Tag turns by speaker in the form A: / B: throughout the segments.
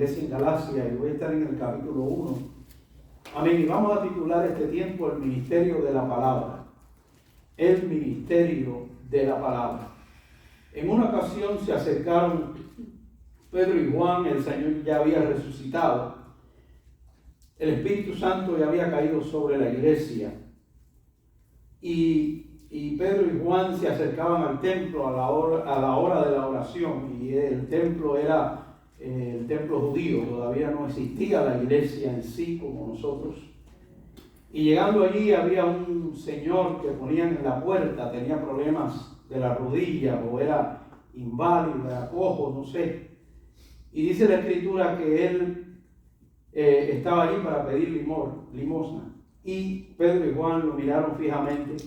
A: iglesia en Galacia, y voy a estar en el capítulo 1. Amén. Y vamos a titular este tiempo el ministerio de la palabra. El ministerio de la palabra. En una ocasión se acercaron Pedro y Juan, el Señor ya había resucitado. El Espíritu Santo ya había caído sobre la iglesia. Y Pedro y Juan se acercaban al templo a la hora de la oración. Y el templo era el templo judío, todavía no existía la iglesia en sí como nosotros. Y llegando allí había un señor que ponían en la puerta, tenía problemas de la rodilla o era inválido, era cojo, no sé. Y dice la Escritura que él estaba allí para pedir limosna. Y Pedro y Juan lo miraron fijamente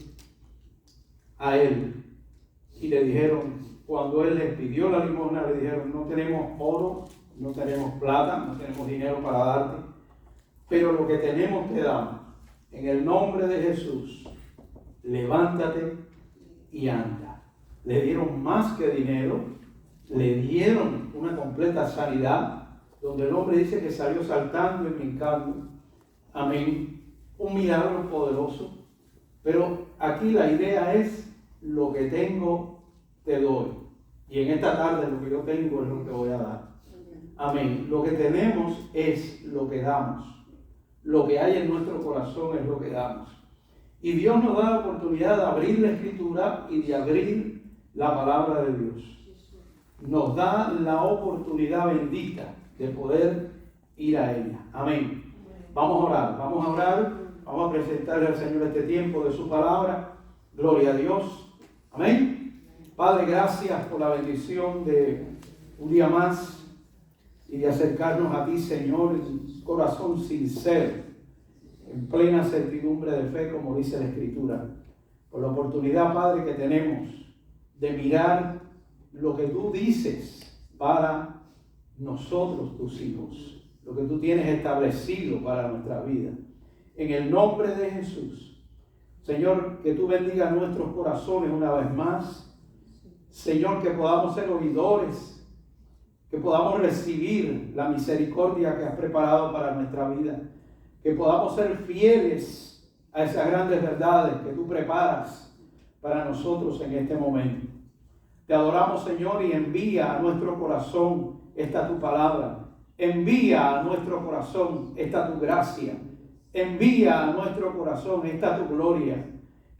A: a él y le dijeron, cuando él les pidió la limosna, le dijeron, no tenemos oro, no tenemos plata, no tenemos dinero para darte, pero lo que tenemos te damos. En el nombre de Jesús, levántate y anda. Le dieron más que dinero, le dieron una completa sanidad, donde el hombre dice que salió saltando y brincando. Amén. Un milagro poderoso. Pero aquí la idea es, lo que tengo te doy. Y en esta tarde lo que yo tengo es lo que voy a dar. Amén. Lo que tenemos es lo que damos. Lo que hay en nuestro corazón es lo que damos. Y Dios nos da la oportunidad de abrir la Escritura y de abrir la palabra de Dios. Nos da la oportunidad bendita de poder ir a ella. Amén. Vamos a orar, vamos a presentarle al Señor este tiempo de su palabra. Gloria a Dios. Amén. Padre, gracias por la bendición de un día más y de acercarnos a ti, Señor, en corazón sincero, en plena certidumbre de fe, como dice la Escritura. Por la oportunidad, Padre, que tenemos de mirar lo que tú dices para nosotros, tus hijos, lo que tú tienes establecido para nuestra vida. En el nombre de Jesús, Señor, que tú bendigas nuestros corazones una vez más. Señor, que podamos ser oidores, que podamos recibir la misericordia que has preparado para nuestra vida, que podamos ser fieles a esas grandes verdades que tú preparas para nosotros en este momento. Te adoramos, Señor, y envía a nuestro corazón esta tu palabra. Envía a nuestro corazón esta tu gracia. Envía a nuestro corazón esta tu gloria.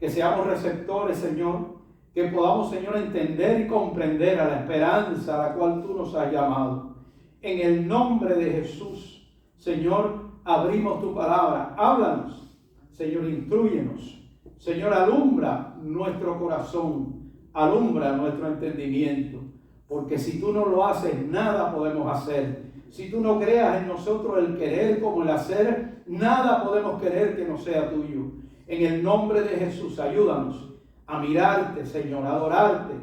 A: Que seamos receptores, Señor. Que podamos, Señor, entender y comprender a la esperanza a la cual tú nos has llamado. En el nombre de Jesús, Señor, abrimos tu palabra. Háblanos, Señor, instrúyenos. Señor, alumbra nuestro corazón. Alumbra nuestro entendimiento, porque si tú no lo haces, nada podemos hacer. Si tú no creas en nosotros el querer como el hacer, nada podemos querer que no sea tuyo. En el nombre de Jesús, ayúdanos a mirarte, Señor, a adorarte.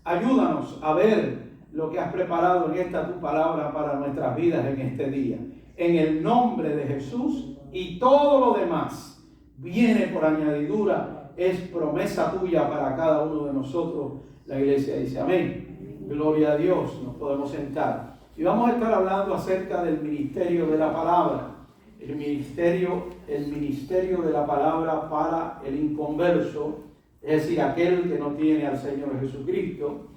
A: Ayúdanos a ver lo que has preparado en esta tu palabra para nuestras vidas en este día. En el nombre de Jesús, y todo lo demás viene por añadidura. Es promesa tuya para cada uno de nosotros. La iglesia dice amén. Gloria a Dios. Nos podemos sentar. Y vamos a estar hablando acerca del ministerio de la palabra. El ministerio de la palabra para el inconverso, es decir, aquel que no tiene al Señor Jesucristo.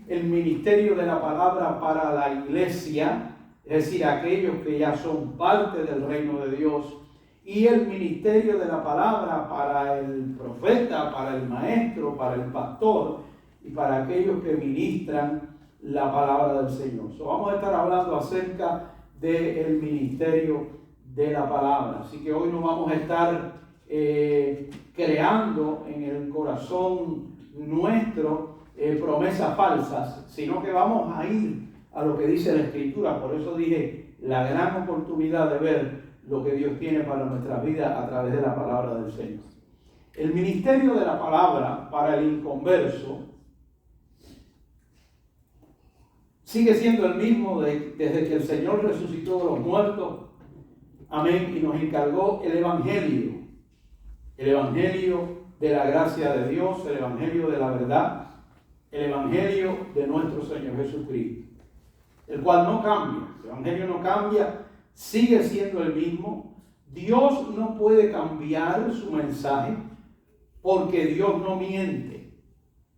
A: El ministerio de la palabra para la iglesia, es decir, aquellos que ya son parte del reino de Dios. Y el ministerio de la palabra para el profeta, para el maestro, para el pastor y para aquellos que ministran la palabra del Señor. Vamos a estar hablando acerca del ministerio de la palabra. Así que hoy no vamos a estar creando en el corazón nuestro promesas falsas, sino que vamos a ir a lo que dice la Escritura. Por eso dije, la gran oportunidad de ver lo que Dios tiene para nuestra vida a través de la palabra del Señor. El ministerio de la palabra para el inconverso sigue siendo el mismo desde que el Señor resucitó de los muertos. Amén. Y nos encargó el Evangelio de la gracia de Dios, el Evangelio de la verdad, el Evangelio de nuestro Señor Jesucristo. el cual no cambia. El Evangelio no cambia, sigue siendo el mismo. Dios no puede cambiar su mensaje porque Dios no miente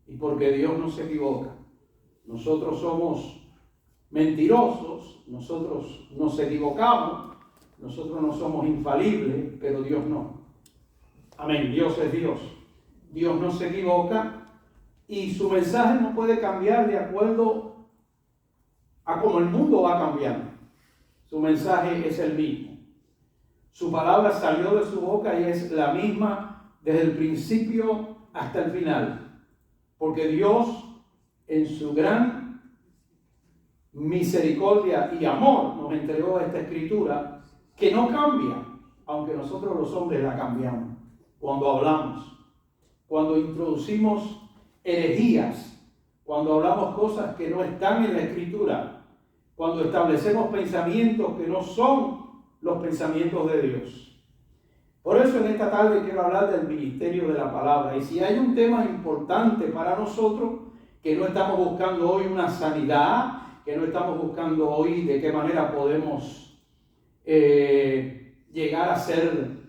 A: y porque Dios no se equivoca. Nosotros somos mentirosos, nosotros nos equivocamos, nosotros no somos infalibles, pero Dios no. Amén, Dios es Dios. Dios no se equivoca y su mensaje no puede cambiar de acuerdo a cómo el mundo va cambiando. Su mensaje es el mismo. Su palabra salió de su boca y es la misma desde el principio hasta el final. Porque Dios, en su gran misericordia y amor, nos entregó esta escritura que no cambia, aunque nosotros los hombres la cambiamos. Cuando hablamos, cuando introducimos herejías, cuando hablamos cosas que no están en la escritura, cuando establecemos pensamientos que no son los pensamientos de Dios. Por eso en esta tarde quiero hablar del ministerio de la palabra. Y si hay un tema importante para nosotros, que no estamos buscando hoy una sanidad, que no estamos buscando hoy de qué manera podemos llegar a ser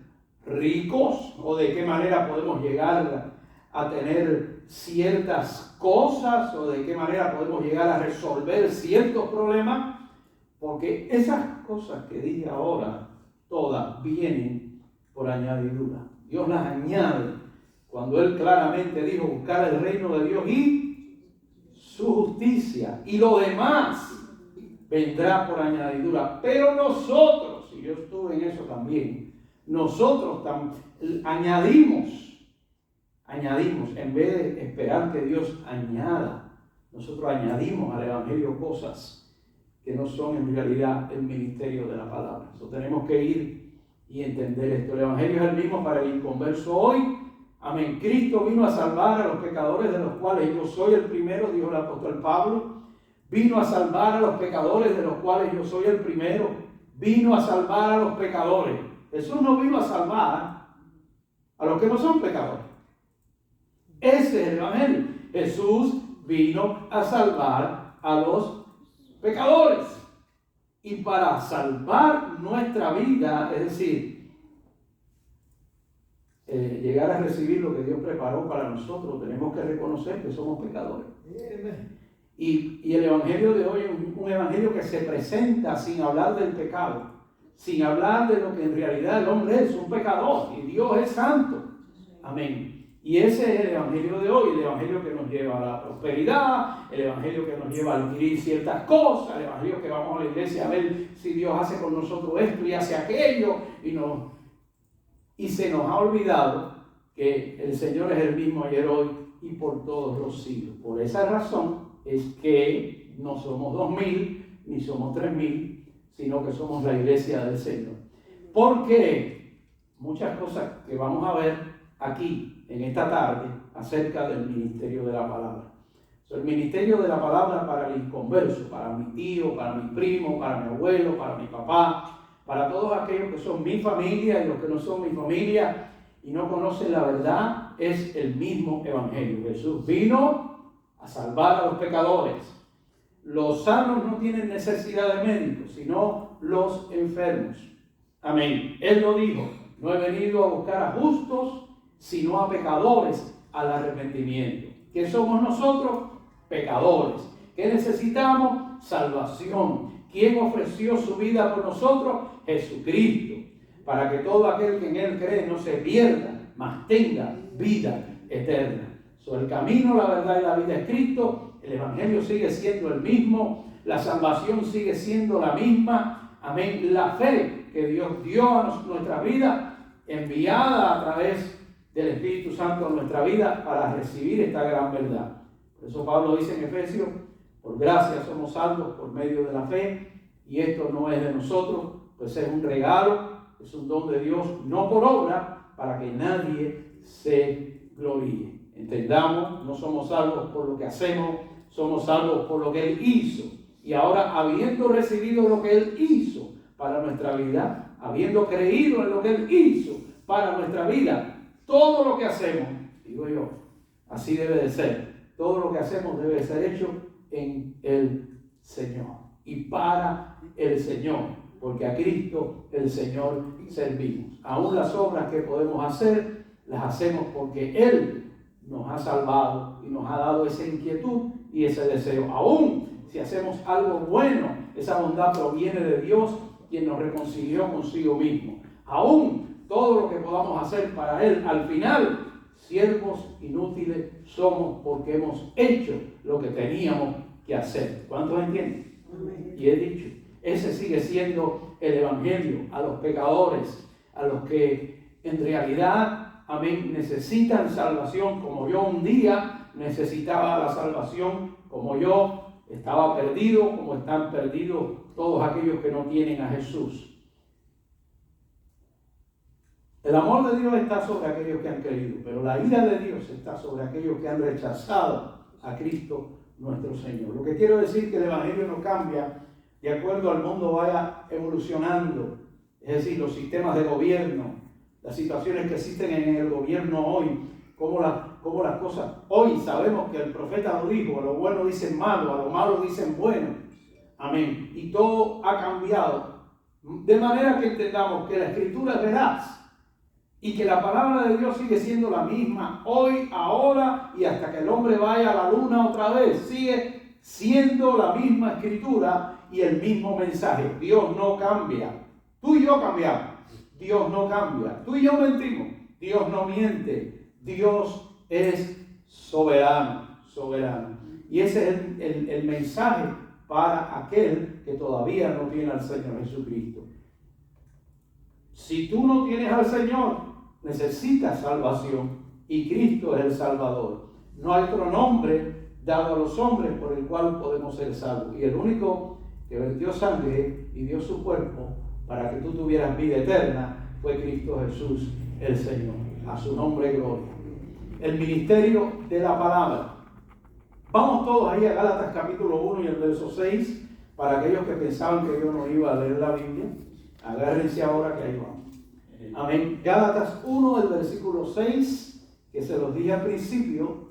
A: ricos o de qué manera podemos llegar a tener ciertas cosas o de qué manera podemos llegar a resolver ciertos problemas, porque esas cosas que dije ahora todas vienen por añadidura. Dios las añade cuando Él claramente dijo buscar el reino de Dios y su justicia, y lo demás vendrá por añadidura. Pero nosotros, y yo estuve en eso también, nosotros añadimos, en vez de esperar que Dios añada, nosotros añadimos al Evangelio cosas que no son en realidad el ministerio de la palabra. Entonces tenemos que ir y entender esto. El Evangelio es el mismo para el inconverso hoy. Amén. Cristo vino a salvar a los pecadores, de los cuales yo soy el primero, dijo el apóstol Pablo. Vino a salvar a los pecadores, de los cuales yo soy el primero. Vino a salvar a los pecadores. Jesús no vino a salvar a los que no son pecadores. Ese es el Evangelio. Jesús vino a salvar a los pecadores. Y para salvar nuestra vida, es decir, llegar a recibir lo que Dios preparó para nosotros, tenemos que reconocer que somos pecadores. Y el Evangelio de hoy es un Evangelio que se presenta sin hablar del pecado, sin hablar de lo que en realidad el hombre es, un pecador, y Dios es santo. Amén. Y ese es el Evangelio de hoy, el Evangelio que nos lleva a la prosperidad, el Evangelio que nos lleva a adquirir ciertas cosas, el Evangelio que vamos a la iglesia a ver si Dios hace con nosotros esto y hace aquello, y se nos ha olvidado que el Señor es el mismo ayer, hoy y por todos los siglos. Por esa razón es que no somos 2000 ni somos 3000, sino que somos la iglesia del Señor. Porque muchas cosas que vamos a ver aquí en esta tarde acerca del ministerio de la palabra. El ministerio de la palabra para el inconverso, para mi tío, para mi primo, para mi abuelo, para mi papá, para todos aquellos que son mi familia y los que no son mi familia y no conocen la verdad, es el mismo evangelio. Jesús vino a salvar a los pecadores. Los sanos no tienen necesidad de médicos, sino los enfermos. Amén. Él lo dijo, no he venido a buscar a justos, sino a pecadores al arrepentimiento. ¿Qué somos nosotros? Pecadores. ¿Qué necesitamos? Salvación. ¿Quién ofreció su vida por nosotros? Jesucristo. Para que todo aquel que en Él cree no se pierda, mas tenga vida eterna. El camino, la verdad y la vida es Cristo. El Evangelio sigue siendo el mismo. La salvación sigue siendo la misma. Amén. La fe que Dios dio a nuestra vida, enviada a través del Espíritu Santo a nuestra vida para recibir esta gran verdad. Por eso Pablo dice en Efesios, por gracia somos salvos por medio de la fe, y esto no es de nosotros, pues es un regalo, es un don de Dios, no por obra, para que nadie se gloríe. Entendamos, no somos salvos por lo que hacemos, somos salvos por lo que Él hizo. Y ahora, habiendo recibido lo que Él hizo para nuestra vida, habiendo creído en lo que Él hizo para nuestra vida, todo lo que hacemos, digo yo, así debe de ser. Todo lo que hacemos debe ser hecho en el Señor. y para el Señor, porque a Cristo el Señor servimos. Aún las obras que podemos hacer, las hacemos porque Él nos ha salvado y nos ha dado esa inquietud y ese deseo. Aún si hacemos algo bueno, esa bondad proviene de Dios, quien nos reconcilió consigo mismo. Aún todo lo que podamos hacer para Él, al final, siervos inútiles somos porque hemos hecho lo que teníamos que hacer. ¿Cuántos entienden? Y he dicho, ese sigue siendo el evangelio a los pecadores, a los que en realidad, amén, necesitan salvación, como yo un día necesitaba la salvación, como yo estaba perdido, como están perdidos todos aquellos que no tienen a Jesús. El amor de Dios está sobre aquellos que han creído, pero la ira de Dios está sobre aquellos que han rechazado a Cristo nuestro Señor. Lo que quiero decir es que el evangelio no cambia de acuerdo al mundo vaya evolucionando, es decir, los sistemas de gobierno, las situaciones que existen en el gobierno hoy, cómo las cosas. Hoy sabemos que el profeta lo dijo: a lo bueno dicen malo, a lo malo dicen bueno. Amén. Y todo ha cambiado. De manera que entendamos que la Escritura es veraz y que la palabra de Dios sigue siendo la misma hoy, ahora y hasta que el hombre vaya a la luna otra vez. Sigue siendo la misma Escritura y el mismo mensaje. Dios no cambia. Tú y yo cambiamos. Dios no cambia. Tú y yo mentimos. Dios no miente. Dios es soberano, soberano. Y ese es el mensaje para aquel que todavía no tiene al Señor Jesucristo. Si tú no tienes al Señor, necesitas salvación y Cristo es el Salvador. No hay otro nombre dado a los hombres por el cual podemos ser salvos. Y el único que vertió sangre y dio su cuerpo para que tú tuvieras vida eterna fue Cristo Jesús el Señor. A su nombre gloria. El ministerio de la palabra. Vamos todos ahí a Gálatas capítulo 1 y el verso 6, para aquellos que pensaban que yo no iba a leer la Biblia. Agárrense ahora que ahí vamos. Amén. Gálatas 1, el versículo 6, que se los dije al principio.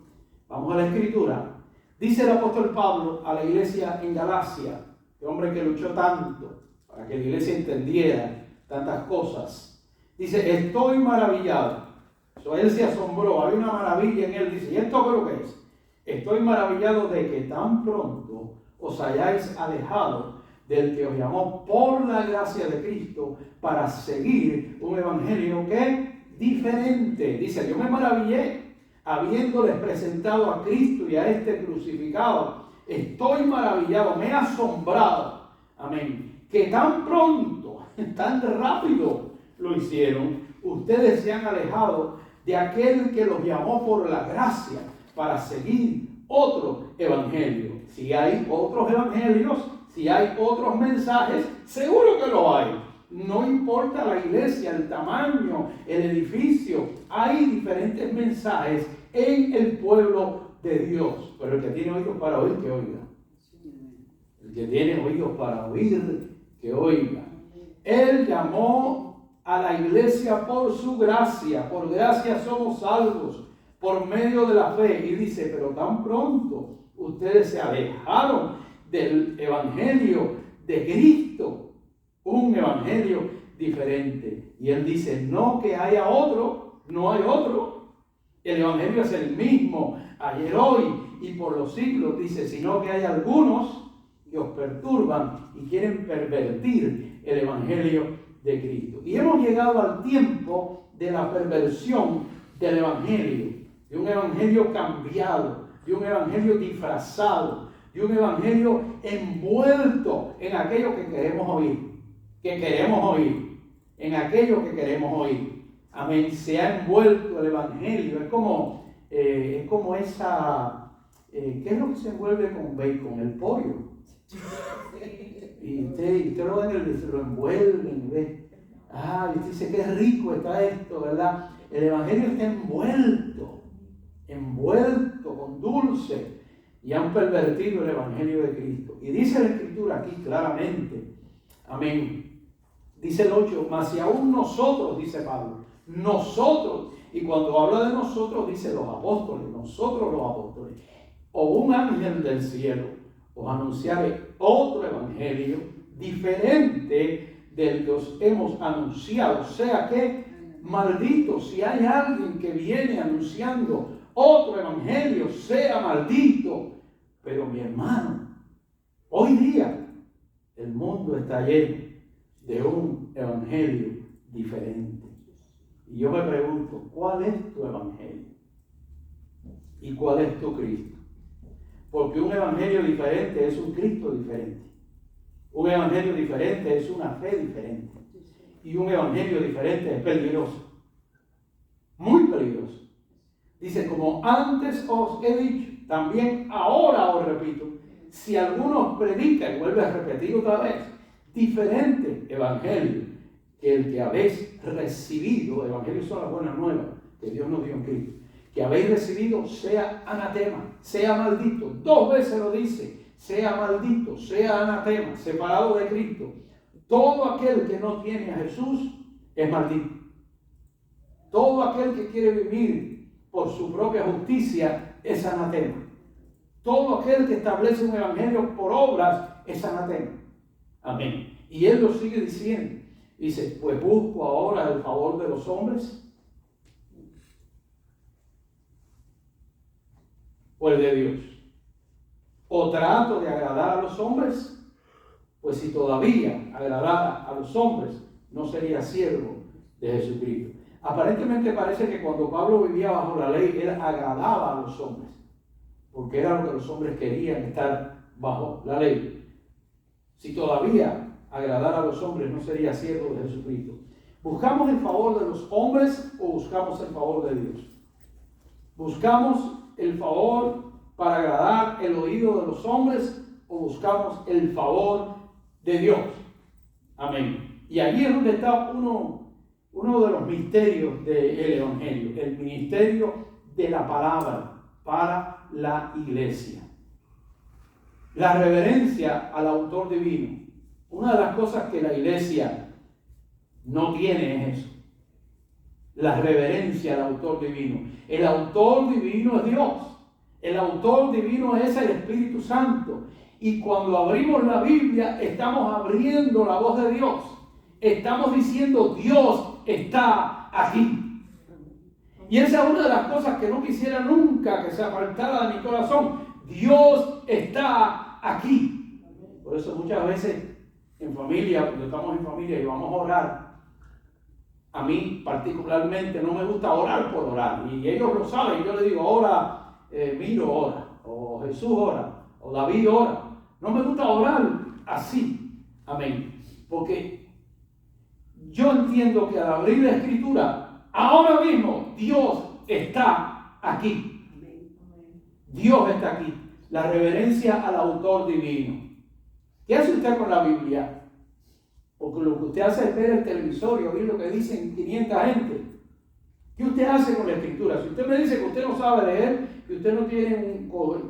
A: Vamos a la Escritura. Dice el apóstol Pablo a la iglesia en Galacia, el hombre que luchó tanto para que la iglesia entendiera tantas cosas. Dice: estoy maravillado. Él se asombró, había una maravilla en él. Dice: ¿y esto qué es lo que es? Estoy maravillado de que tan pronto os hayáis alejado del que os llamó por la gracia de Cristo para seguir un evangelio que es diferente. Dice: yo me maravillé habiéndoles presentado a Cristo y a este crucificado. Estoy maravillado, me he asombrado, amén, que tan pronto, tan rápido lo hicieron. Ustedes se han alejado de aquel que los llamó por la gracia para seguir otro evangelio. Si hay otros evangelios, si hay otros mensajes, seguro que lo hay. No importa la iglesia, el tamaño, el edificio, hay diferentes mensajes en el pueblo de Dios. Pero el que tiene oídos para oír, que oiga. El que tiene oídos para oír, que oiga. Él llamó a la iglesia por su gracia. Por gracia somos salvos por medio de la fe. Y dice: pero tan pronto ustedes se alejaron del evangelio de Cristo, un evangelio diferente. Y él dice: no que haya otro, no hay otro. El evangelio es el mismo ayer, hoy y por los siglos. Dice: sino que hay algunos que os perturban y quieren pervertir el evangelio de Cristo. Y hemos llegado al tiempo de la perversión del evangelio, de un evangelio cambiado, de un evangelio disfrazado, de un evangelio envuelto en aquello que queremos oír, en aquello que queremos oír. Amén. Se ha envuelto el evangelio. Es como esa, ¿qué es lo que se envuelve con bacon? El pollo. Y usted lo envuelven, ¿ves? Y usted dice: qué rico está esto, ¿verdad? El evangelio está envuelto con dulce, y han pervertido el evangelio de Cristo. Y dice la Escritura aquí claramente, amén, dice el 8: mas si aún nosotros, dice Pablo, nosotros, y cuando habla de nosotros dice los apóstoles, nosotros los apóstoles, o un ángel del cielo os anunciare otro evangelio diferente del que os hemos anunciado. O sea que, maldito si hay alguien que viene anunciando otro evangelio, sea maldito. Pero mi hermano, hoy día el mundo está lleno de un evangelio diferente. Y yo me pregunto, ¿cuál es tu evangelio? ¿Y cuál es tu Cristo? Porque un evangelio diferente es un Cristo diferente. Un evangelio diferente es una fe diferente. Y un evangelio diferente es peligroso. Muy peligroso. Dice, como antes os he dicho, también ahora os repito, si alguno predica, y vuelve a repetir otra vez, diferente evangelio que el que habéis recibido, evangelio son las buenas nuevas que Dios nos dio en Cristo, que habéis recibido, sea anatema, sea maldito. 2 veces lo dice, sea maldito, sea anatema, separado de Cristo. Todo aquel que no tiene a Jesús es maldito. Todo aquel que quiere vivir por su propia justicia es anatema. Todo aquel que establece un evangelio por obras es anatema. Amén. Y él lo sigue diciendo. Dice, pues busco ahora el favor de los hombres o el de Dios. O trato de agradar a los hombres, pues si todavía agradara a los hombres, no sería siervo de Jesucristo. Aparentemente parece que cuando Pablo vivía bajo la ley, él agradaba a los hombres, porque era lo que los hombres querían, estar bajo la ley. Si todavía agradara a los hombres, no sería siervo de Jesucristo. ¿Buscamos el favor de los hombres o buscamos el favor de Dios? ¿Buscamos el favor para agradar el oído de los hombres o buscamos el favor de Dios? Amén. Y allí es donde está uno de los misterios del Evangelio, el ministerio de la palabra para la iglesia. La reverencia al autor divino. Una de las cosas que la iglesia no tiene es eso. La reverencia al autor divino. El autor divino es Dios. El autor divino es el Espíritu Santo. Y cuando abrimos la Biblia, estamos abriendo la voz de Dios. Estamos diciendo, Dios está aquí. Y esa es una de las cosas que no quisiera nunca que se apartara de mi corazón. Dios está aquí. Por eso muchas veces en familia, cuando estamos en familia y vamos a orar, a mí particularmente no me gusta orar por orar. Y ellos lo saben. Yo les digo, ora, Miro ora, o Jesús ora, o David ora. No me gusta orar así. Amén. Porque yo entiendo que al abrir la Escritura, ahora mismo Dios está aquí. Dios está aquí. La reverencia al autor divino. ¿Qué hace usted con la Biblia? Porque lo que usted hace es ver el televisor y oír lo que dicen 500 gente. ¿Qué usted hace con la Escritura? Si usted me dice que usted no sabe leer, que usted no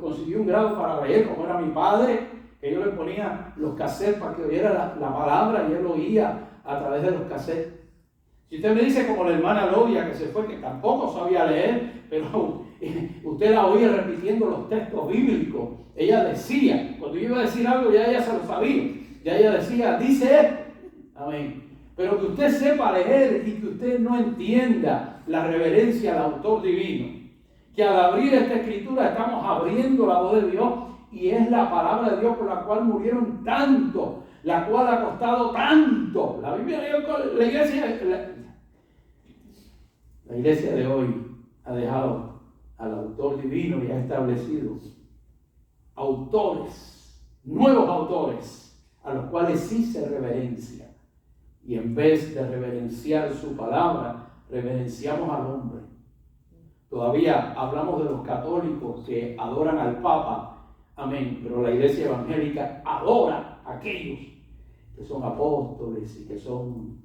A: consiguió un grado para leer, como era mi padre, que yo le ponía los cassettes para que oyera la palabra y él lo oía a través de los cassettes. Si usted me dice como la hermana Lodia que se fue, que tampoco sabía leer, pero usted la oía repitiendo los textos bíblicos. Ella decía, cuando yo iba a decir algo ya ella se lo sabía. Ya ella decía, dice esto. Amén. Pero que usted sepa leer y que usted no entienda la reverencia al autor divino. Que al abrir esta escritura estamos abriendo la voz de Dios y es la palabra de Dios por la cual murieron tanto, la cual ha costado tanto. La Biblia, la iglesia de hoy ha dejado al autor divino y ha establecido autores, nuevos autores, a los cuales sí se reverencia. Y en vez de reverenciar su palabra, reverenciamos al hombre. Todavía hablamos de los católicos que adoran al Papa, amén, pero la iglesia evangélica adora a aquellos que son apóstoles y que son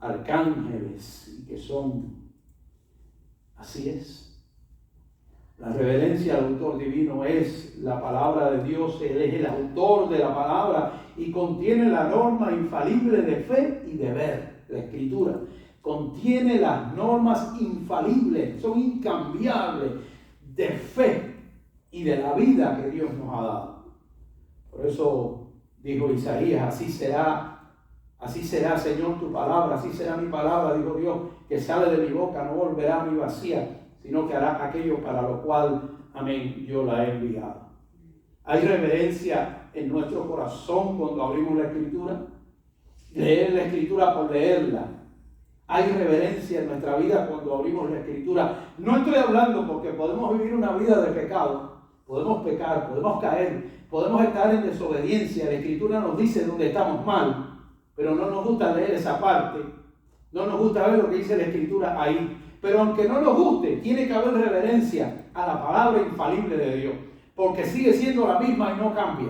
A: arcángeles y que son, así es. La reverencia al autor divino es la palabra de Dios, Él es el autor de la palabra y contiene la norma infalible de fe y deber. La Escritura contiene las normas infalibles, son incambiables de fe y de la vida que Dios nos ha dado. Por eso dijo Isaías, así será, Señor, tu palabra, así será mi palabra, dijo Dios, que sale de mi boca, no volverá a mí vacía, sino que hará aquello para lo cual, amén, yo la he enviado. Hay reverencia en nuestro corazón cuando abrimos la Escritura. Leer la Escritura por leerla. Hay reverencia en nuestra vida cuando abrimos la Escritura. No estoy hablando porque podemos vivir una vida de pecado. Podemos pecar, podemos caer, podemos estar en desobediencia. La Escritura nos dice dónde estamos mal, pero no nos gusta leer esa parte. No nos gusta ver lo que dice la Escritura ahí. Pero aunque no nos guste, tiene que haber reverencia a la palabra infalible de Dios. Porque sigue siendo la misma y no cambia.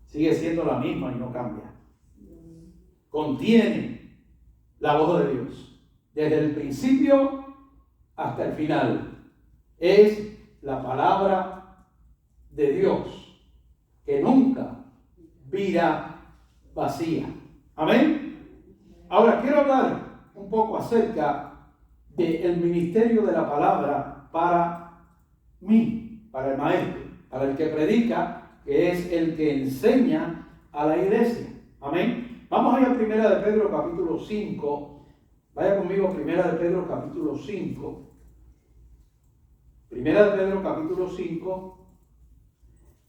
A: Sigue siendo la misma y no cambia. Contiene la voz de Dios. Desde el principio hasta el final. Es la palabra de Dios. Que nunca vira vacía. Amén. Ahora quiero hablar un poco acerca del ministerio de la palabra para mí, para el maestro, para el que predica, que es el que enseña a la iglesia. Amén. Vamos a ir a Primera de Pedro capítulo 5. Vaya conmigo, Primera de Pedro capítulo 5. Primera de Pedro capítulo 5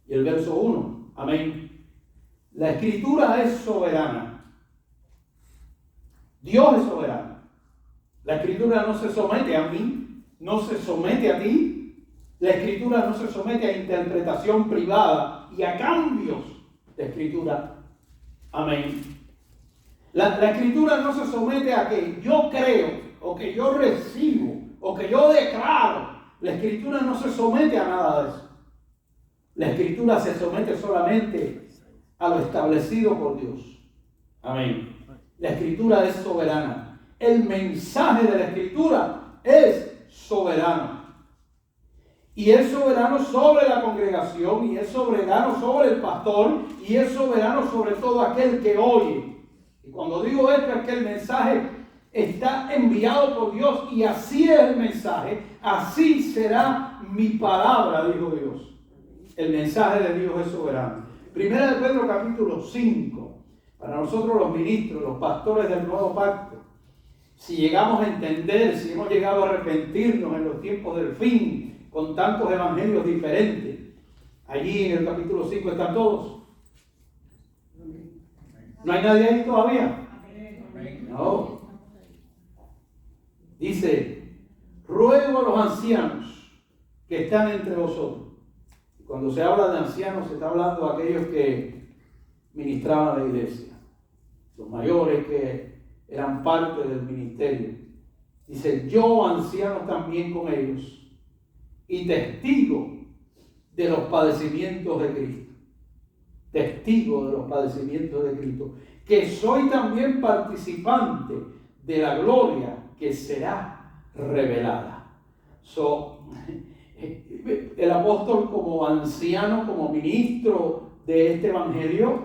A: y el verso 1. Amén. La Escritura es soberana. Dios es soberano. La Escritura no se somete a mí, no se somete a ti. La Escritura no se somete a interpretación privada y a cambios de Escritura. Amén. La Escritura no se somete a que yo creo, o que yo recibo, o que yo declaro. La Escritura no se somete a nada de eso. La Escritura se somete solamente a lo establecido por Dios. Amén. La Escritura es soberana. El mensaje de la Escritura es soberano. Y es soberano sobre la congregación, y es soberano sobre el pastor, y es soberano sobre todo aquel que oye. Y cuando digo esto es que el mensaje está enviado por Dios, y así es el mensaje, así será mi palabra, dijo Dios. El mensaje de Dios es soberano. Primera de Pedro capítulo 5, para nosotros los ministros, los pastores del nuevo pacto, si llegamos a entender, si hemos llegado a arrepentirnos en los tiempos del fin, con tantos evangelios diferentes. Allí en el capítulo 5 están todos. ¿No hay nadie ahí todavía? No. Dice, ruego a los ancianos que están entre vosotros. Cuando se habla de ancianos, se está hablando de aquellos que ministraban a la iglesia. Los mayores que eran parte del ministerio. Dice, yo anciano también con ellos, y testigo de los padecimientos de Cristo. Testigo de los padecimientos de Cristo. Que soy también participante de la gloria que será revelada. El apóstol, como anciano, como ministro de este evangelio,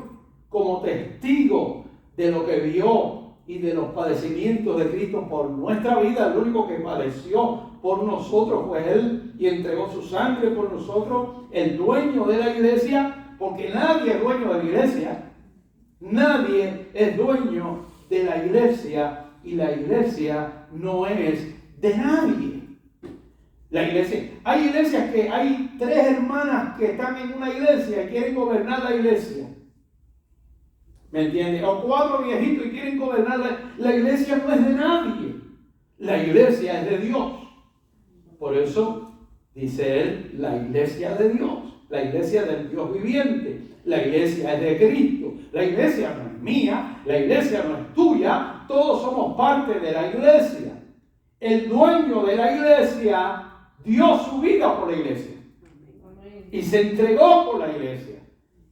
A: como testigo de lo que vio y de los padecimientos de Cristo por nuestra vida. El único que padeció por nosotros fue Él y entregó su sangre por nosotros, el dueño de la iglesia, porque nadie es dueño de la iglesia. Nadie es dueño de la iglesia, y la iglesia no es de nadie. La iglesia, hay iglesias que hay 3 hermanas que están en una iglesia y quieren gobernar la iglesia. ¿Me entiendes? O 4 viejitos y quieren gobernar la iglesia. No es de nadie. La iglesia es de Dios. Por eso dice él, la iglesia de Dios, la iglesia del Dios viviente. La iglesia es de Cristo. La iglesia no es mía, la iglesia no es tuya. Todos somos parte de la iglesia. El dueño de la iglesia dio su vida por la iglesia. Y se entregó por la iglesia.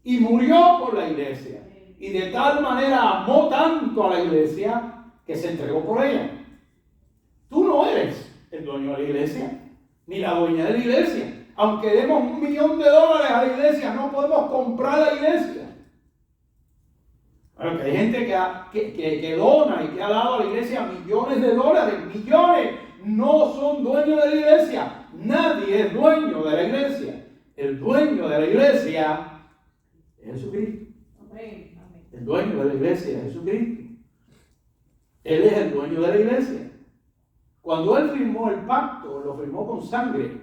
A: Y murió por la iglesia. Y de tal manera amó tanto a la iglesia que se entregó por ella. Tú no eres el dueño de la iglesia, ni la dueña de la iglesia. Aunque demos $1.000.000 a la iglesia, no podemos comprar la iglesia. Bueno, que hay gente que dona y que ha dado a la iglesia $millones, millones. No son dueños de la iglesia. Nadie es dueño de la iglesia. el dueño de la iglesia es Jesucristo.
B: Amén. Amén.
A: El dueño de la iglesia es Jesucristo. Él es el dueño de la iglesia. Cuando Él firmó el pacto, lo firmó con sangre.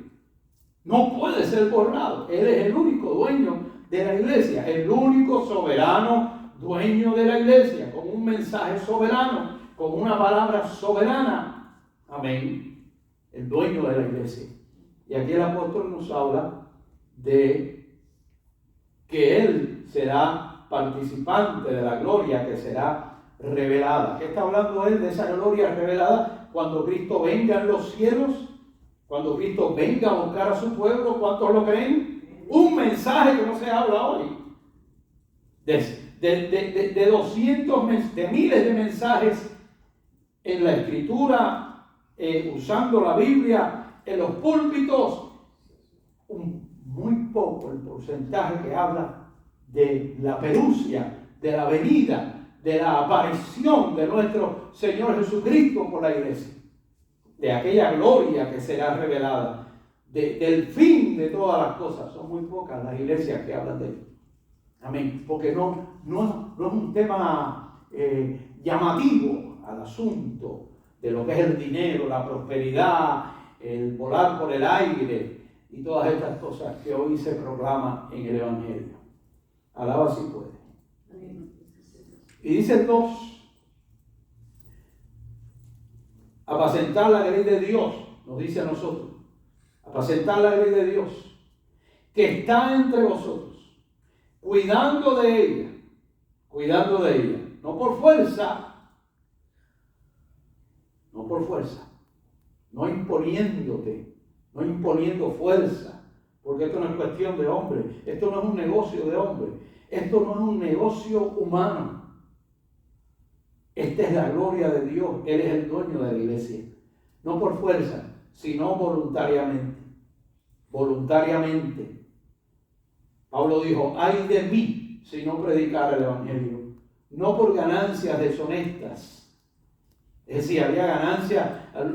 A: No puede ser borrado. Él es el único dueño de la iglesia, el único soberano dueño de la iglesia, con un mensaje soberano, con una palabra soberana. Amén. El dueño de la iglesia. Y aquí el apóstol nos habla de que Él será participante de la gloria que será revelada. ¿Qué está hablando Él de esa gloria revelada? Cuando Cristo venga en los cielos, cuando Cristo venga a buscar a su pueblo. ¿Cuántos lo creen? Un mensaje que no se habla hoy. De 200, de miles de mensajes en la Escritura, usando la Biblia, en los púlpitos, muy poco el porcentaje que habla de la perucia, de la venida, de la aparición de nuestro Señor Jesucristo por la iglesia, de aquella gloria que será revelada, del fin de todas las cosas. Son muy pocas las iglesias que hablan de él. Amén. Porque no es un tema llamativo al asunto de lo que es el dinero, la prosperidad, el volar por el aire y todas estas cosas que hoy se proclaman en el Evangelio. Alaba si puede. Y dice el 2, apacentar la grey de Dios, nos dice a nosotros, apacentar la grey de Dios, que está entre vosotros, cuidando de ella, no por fuerza, no imponiéndote, no imponiendo fuerza, porque esto no es cuestión de hombre, esto no es un negocio de hombre, esto no es un negocio humano. Esta es la gloria de Dios. Él es el dueño de la iglesia. No por fuerza, sino voluntariamente. Voluntariamente. Pablo dijo, ay de mí si no predicara el Evangelio. No por ganancias deshonestas. Es decir, había ganancias,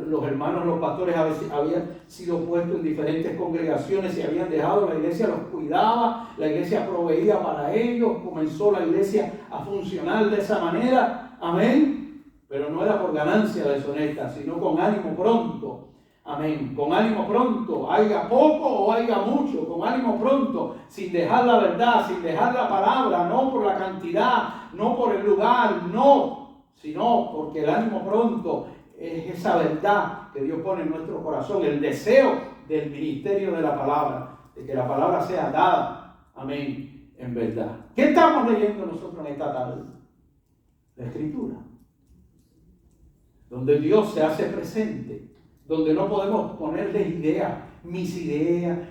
A: los hermanos, los pastores habían sido puestos en diferentes congregaciones y habían dejado, la iglesia los cuidaba, la iglesia proveía para ellos, comenzó la iglesia a funcionar de esa manera, amén, pero no era por ganancia deshonesta, sino con ánimo pronto, amén, con ánimo pronto, haya poco o haya mucho, con ánimo pronto, sin dejar la verdad, sin dejar la palabra, no por la cantidad, no por el lugar, no, sino porque el ánimo pronto es esa verdad que Dios pone en nuestro corazón, el deseo del ministerio de la palabra, de que la palabra sea dada, amén, en verdad. ¿Qué estamos leyendo nosotros en esta tarde? La Escritura, donde Dios se hace presente, donde no podemos ponerle mis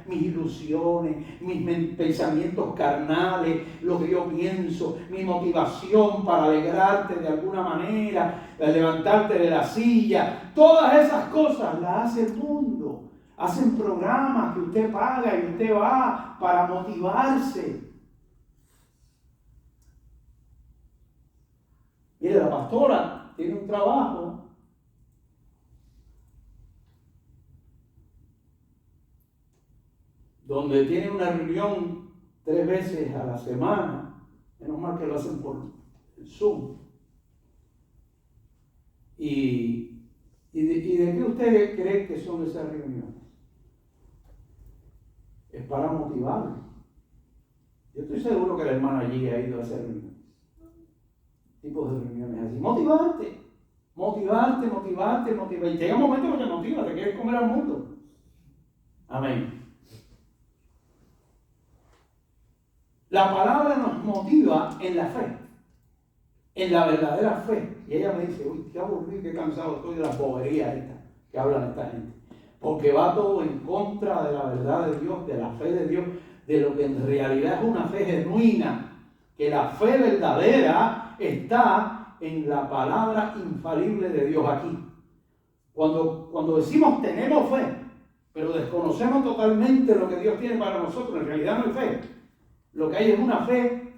A: ilusiones, mis pensamientos carnales, lo que yo pienso, mi motivación para alegrarte de alguna manera, levantarte de la silla. Todas esas cosas las hace el mundo. Hacen programas que usted paga y usted va para motivarse. Mire, la pastora tiene un trabajo donde tiene una reunión 3 veces a la semana, menos mal que lo hacen por el Zoom. ¿Y de qué ustedes creen que son esas reuniones? Es para motivarlos. Yo estoy seguro que el hermano allí ha ido a hacer reuniones, tipos de reuniones así. Motivarte. Y llega un momento que te motiva, te quieres comer al mundo. Amén. La palabra nos motiva en la fe, en la verdadera fe. Y ella me dice, uy, qué aburrido, qué cansado estoy de las boberías estas que hablan esta gente. Porque va todo en contra de la verdad de Dios, de la fe de Dios, de lo que en realidad es una fe genuina. Que la fe verdadera está en la palabra infalible de Dios aquí. Cuando decimos tenemos fe, pero desconocemos totalmente lo que Dios tiene para nosotros, en realidad no hay fe. Lo que hay es una fe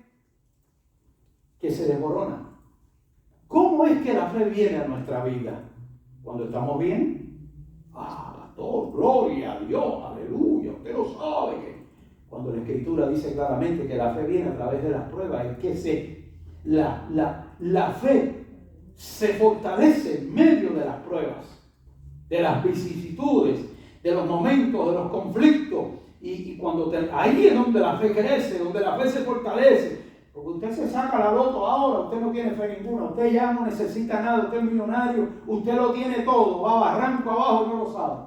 A: que se desmorona. ¿Cómo es que la fe viene a nuestra vida? Cuando estamos bien. Pastor, gloria a Dios, aleluya. Usted lo sabe cuando la Escritura dice claramente que la fe viene a través de las pruebas, es que la fe se fortalece en medio de las pruebas, de las vicisitudes, de los momentos, de los conflictos. Y cuando ahí es donde la fe crece, donde la fe se fortalece. Porque usted se saca la loto ahora, usted no tiene fe ninguna, usted ya no necesita nada, usted es millonario, usted lo tiene todo, va barranco abajo y no lo sabe.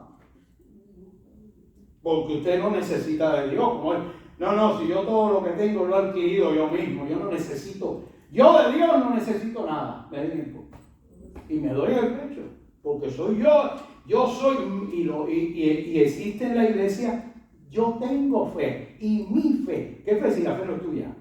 A: Porque usted no necesita de Dios, como él. No, si yo todo lo que tengo lo he adquirido yo mismo, yo no necesito, yo de Dios no necesito nada, me digo. Y me doy el pecho, porque soy yo soy, y existe en la iglesia, yo tengo fe, y mi fe, ¿qué fe si la fe no es tuya?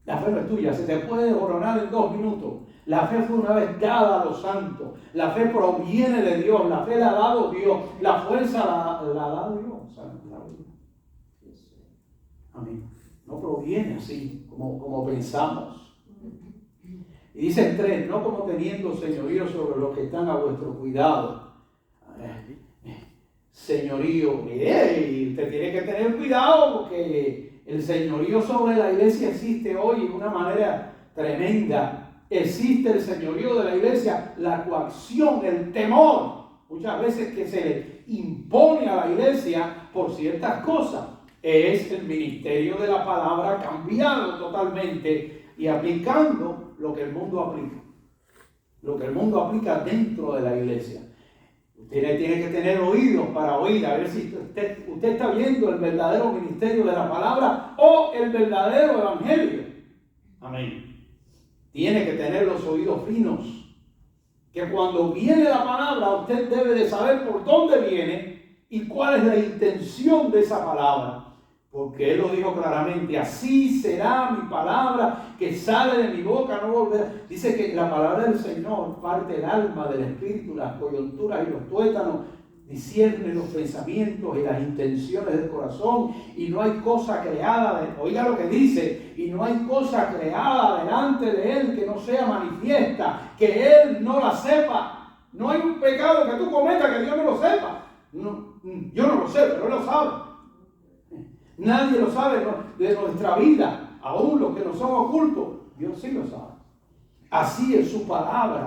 A: La fe no es tuya, se te puede desmoronar en 2 minutos. La fe fue una vez dada a los santos, la fe proviene de Dios, la fe la ha dado Dios, la fuerza la ha dado Dios. Amén. No proviene así como pensamos. Y dice el 3, no como teniendo señorío sobre los que están a vuestro cuidado. Señorío, y usted tiene que tener cuidado porque el señorío sobre la iglesia existe hoy de una manera tremenda. Existe el señorío de la iglesia, la coacción, el temor, muchas veces que se le impone a la iglesia por ciertas cosas. Es el ministerio de la palabra cambiado totalmente y aplicando lo que el mundo aplica. Lo que el mundo aplica dentro de la iglesia. Usted tiene que tener oídos para oír, a ver si usted está viendo el verdadero ministerio de la palabra o el verdadero evangelio. Amén. Tiene que tener los oídos finos. Que cuando viene la palabra, usted debe de saber por dónde viene y cuál es la intención de esa palabra. Porque Él lo dijo claramente, así será mi palabra que sale de mi boca, no volverá. Dice que la palabra del Señor parte el alma, del espíritu, las coyunturas y los tuétanos, discierne los pensamientos y las intenciones del corazón, y no hay cosa creada, oiga lo que dice, y no hay cosa creada delante de Él que no sea manifiesta, que Él no la sepa. No hay un pecado que tú cometas que Dios no lo sepa. No, yo no lo sé, pero Él lo sabe. Nadie lo sabe de nuestra vida, aún los que nos son ocultos, Dios sí lo sabe. Así es su palabra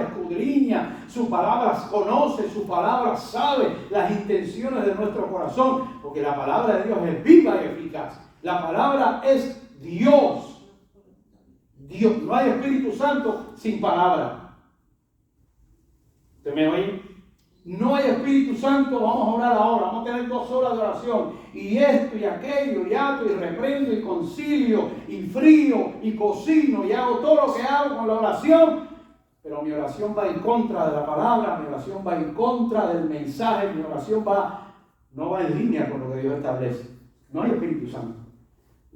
A: escudriña, su palabra conoce, su palabra sabe las intenciones de nuestro corazón, porque la palabra de Dios es viva y eficaz. La palabra es Dios. Dios, no hay Espíritu Santo sin palabra. ¿Usted me oye? No hay Espíritu Santo, vamos a orar ahora, vamos a tener 2 horas de oración, y esto y aquello, y ato, y reprendo, y concilio, y frío, y cocino, y hago todo lo que hago con la oración, pero mi oración va en contra de la palabra, mi oración va en contra del mensaje, mi oración no va en línea con lo que Dios establece. No hay Espíritu Santo.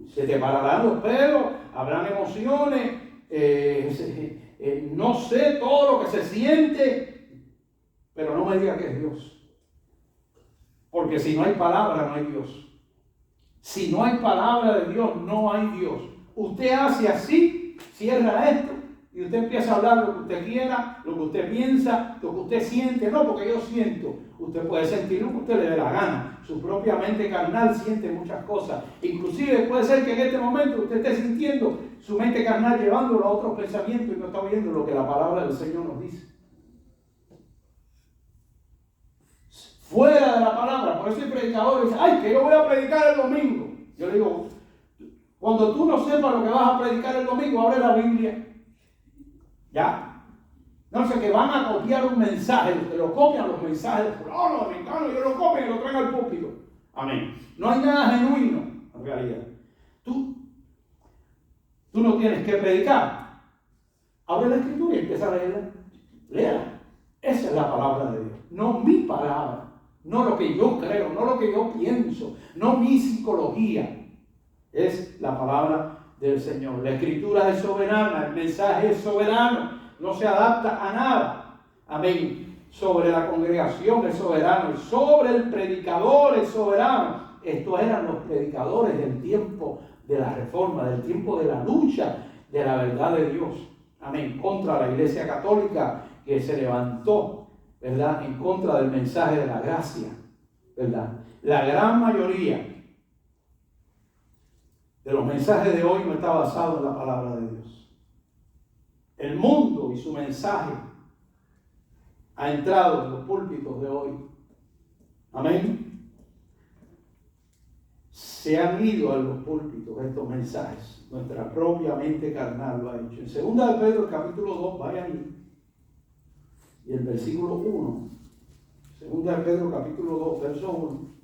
A: Se te pararán los pelos, habrán emociones, no sé todo lo que se siente, pero no me diga que es Dios. Porque si no hay palabra, no hay Dios. Si no hay palabra de Dios, no hay Dios. Usted hace así, cierra esto, y usted empieza a hablar lo que usted quiera, lo que usted piensa, lo que usted siente. No, porque yo siento. Usted puede sentir lo que usted le dé la gana. Su propia mente carnal siente muchas cosas. Inclusive puede ser que en este momento usted esté sintiendo su mente carnal llevándolo a otros pensamientos y no está oyendo lo que la palabra del Señor nos dice. Fuera de la palabra. Por eso el predicador dice, ay, que yo voy a predicar el domingo. Yo le digo, cuando tú no sepas lo que vas a predicar el domingo, abre la Biblia. ¿Ya? No sé, que van a copiar un mensaje, los que lo copian los mensajes, los americanos, yo lo copian y lo traen al púlpito. Amén. No hay nada genuino, en realidad. Tú no tienes que predicar. Abre la Escritura y empieza a leerla. Léala. Esa es la palabra de Dios. No mi palabra. No lo que yo creo, no lo que yo pienso, no mi psicología. Es la palabra del Señor. La Escritura es soberana, el mensaje es soberano, no se adapta a nada. Amén. Sobre la congregación es soberano, sobre el predicador es soberano. Estos eran los predicadores del tiempo de la reforma, del tiempo de la lucha de la verdad de Dios. Amén. Contra la Iglesia Católica que se levantó, ¿verdad?, en contra del mensaje de la gracia, ¿verdad? La gran mayoría de los mensajes de hoy no está basado en la palabra de Dios. El mundo y su mensaje ha entrado en los púlpitos de hoy. Amén. Se han ido a los púlpitos estos mensajes. Nuestra propia mente carnal lo ha hecho. En 2 de Pedro, capítulo 2, vaya ahí. Y el versículo 1. 2 de Pedro, capítulo 2, verso 1.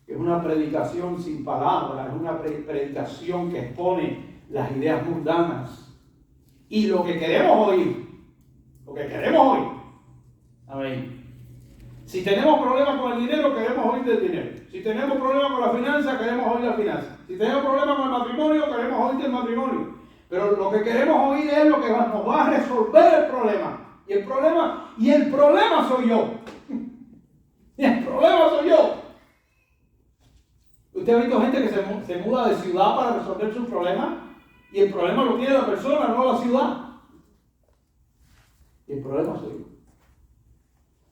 A: Que es una predicación sin palabras, es una predicación que expone las ideas mundanas. Y lo que queremos oír. Lo que queremos oír. Amén. Si tenemos problemas con el dinero, queremos oír del dinero. Si tenemos problemas con la finanza, queremos oír la finanza. Si tenemos problemas con el matrimonio, queremos oír del matrimonio. Pero lo que queremos oír es lo que nos va a resolver el problema. Y el problema soy yo. Y el problema soy yo. Usted ha visto gente que se muda de ciudad para resolver sus problemas. Y el problema lo tiene la persona, no la ciudad. Y el problema soy yo.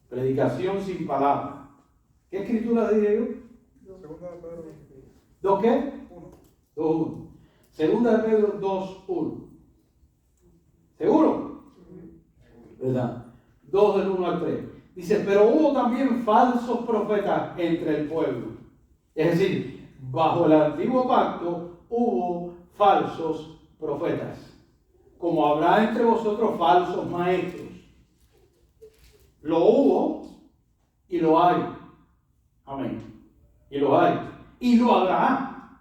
A: Predicación sin palabras. ¿Qué escritura diría yo? ¿2 qué? 2.1. Segunda de Pedro 2.1. ¿Seguro? ¿Verdad? 2 del 1 al 3. Dice, pero hubo también falsos profetas entre el pueblo. Es decir, bajo el antiguo pacto hubo falsos profetas. Como habrá entre vosotros falsos maestros. Lo hubo y lo hay. Amén. Y lo hay. Y lo habrá.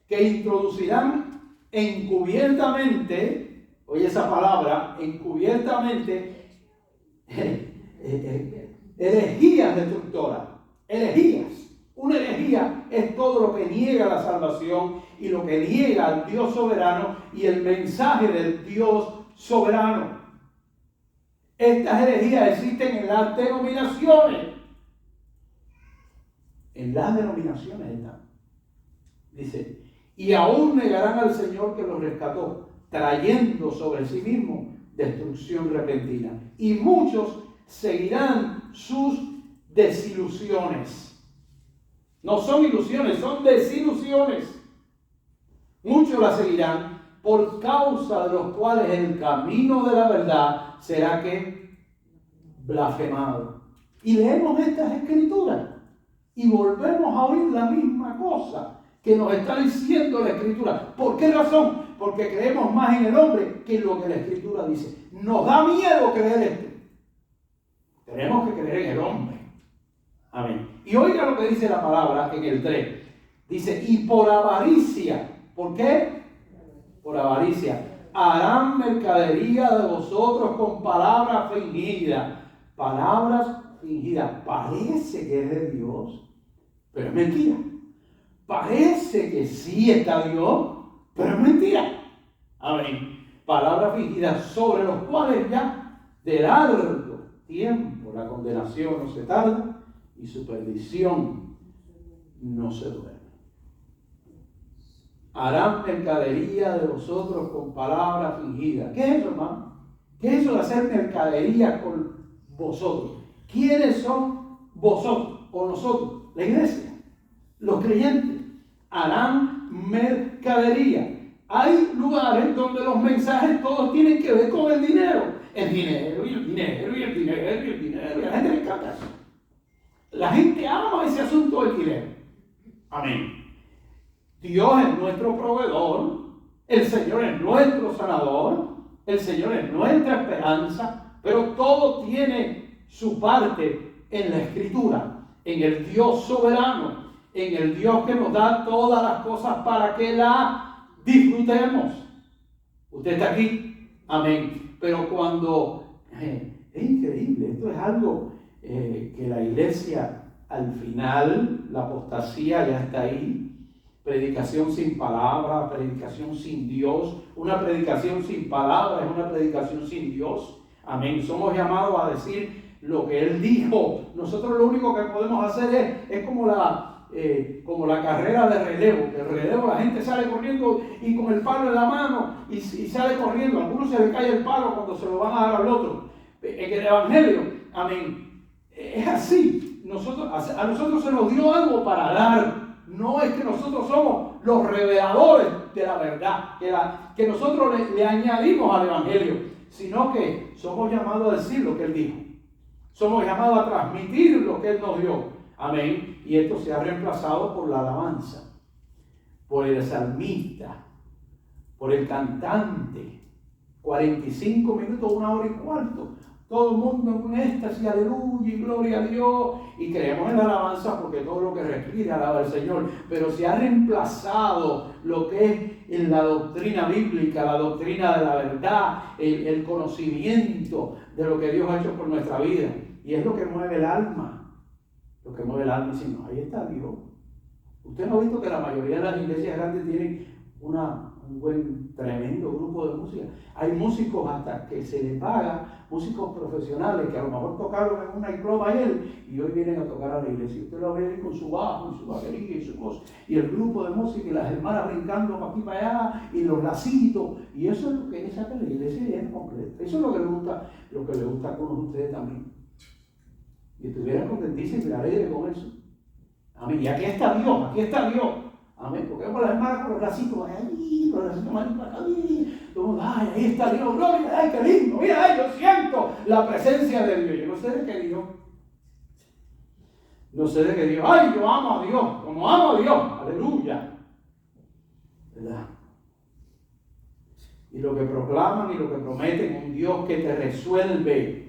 A: Que introducirán encubiertamente, oye esa palabra, encubiertamente, herejías destructoras. Herejías. Una herejía es todo lo que niega la salvación y lo que niega al Dios soberano y el mensaje del Dios soberano. Estas herejías existen en las denominaciones. En las denominaciones están. Dice, y aún negarán al Señor que los rescató, trayendo sobre sí mismo destrucción repentina. Y muchos seguirán sus desilusiones. No son ilusiones, son desilusiones. Muchos la seguirán por causa de los cuales el camino de la verdad será que blasfemado. Y leemos estas escrituras y volvemos a oír la misma cosa que nos está diciendo la escritura. ¿Por qué razón? Porque creemos más en el hombre que en lo que la escritura dice. Nos da miedo creer esto. Tenemos que creer en el hombre. Amén. Y oiga lo que dice la palabra en el 3. Dice, y por avaricia. ¿Por qué? Por avaricia. Harán mercadería de vosotros con palabras fingidas. Palabras fingidas. Parece que es de Dios, pero es mentira. Parece que sí está Dios, pero es mentira. Amén. Palabras fingidas sobre los cuales ya de largo tiempo la condenación no se tarda y su perdición no se duerme. Harán mercadería de vosotros con palabras fingidas. ¿Qué es eso, hermano? ¿Qué es eso de hacer mercadería con vosotros? ¿Quiénes son vosotros o nosotros? La iglesia, los creyentes. Harán mercadería. Hay lugares donde los mensajes todos tienen que ver con el dinero. El dinero y el dinero y el dinero y el dinero. Y a la gente le encanta eso. La gente ama ese asunto del dinero. Amén. Dios es nuestro proveedor. El Señor es nuestro sanador. El Señor es nuestra esperanza. Pero todo tiene su parte en la Escritura. En el Dios soberano. En el Dios que nos da todas las cosas para que la disfrutemos. Usted está aquí. Amén. Pero cuando... es increíble. Esto es algo que la iglesia al final, la apostasía ya está ahí. Predicación sin palabra, predicación sin Dios. Una predicación sin palabra es una predicación sin Dios. Amén. Somos llamados a decir lo que Él dijo. Nosotros lo único que podemos hacer es como la carrera de relevo. El relevo, la gente sale corriendo y con el palo en la mano y sale corriendo. A algunos se le cae el palo cuando se lo van a dar al otro. En el Evangelio, amén, es así. A nosotros se nos dio algo para dar. no es que nosotros somos los reveladores de la verdad, que nosotros le añadimos al Evangelio, sino que somos llamados a decir lo que Él dijo. Somos llamados a transmitir lo que Él nos dio. Amén. Y esto se ha reemplazado por la alabanza, por el salmista, por el cantante. 45 minutos, 1 hora y cuarto. Todo el mundo en un éxtasis, aleluya y gloria a Dios. Y creemos en la alabanza porque todo lo que respira alaba al Señor. Pero se ha reemplazado lo que es en la doctrina bíblica, la doctrina de la verdad, el conocimiento de lo que Dios ha hecho por nuestra vida. Y es lo que mueve el alma. Lo que mueve el alma. Y si no, ahí está Dios. Usted no ha visto que la mayoría de las iglesias grandes tienen un buen, tremendo grupo de música. Hay músicos hasta que se les paga, músicos profesionales que a lo mejor tocaron en un nightclub ayer y hoy vienen a tocar a la iglesia. Usted lo ve con su bajo y su batería y su cosa. Y el grupo de música y las hermanas brincando para aquí y para allá y los lacitos. Y eso es lo que saca la iglesia y es completa. Eso es lo que le gusta a todos ustedes también. Y estuvieran contentísimos y alegres con eso. Amén. Y aquí está Dios, aquí está Dios. Amén. Porque vemos a las hermanas con los bracitos ahí, con los bracitos ahí. Ay, ahí está Dios, gloria, ay, qué lindo. Mira, ay, yo siento la presencia de Dios. Yo no sé de qué Dios. No sé de qué Dios. Ay, yo amo a Dios, como amo a Dios. Aleluya. ¿Verdad? Y lo que proclaman y lo que prometen, un Dios que te resuelve.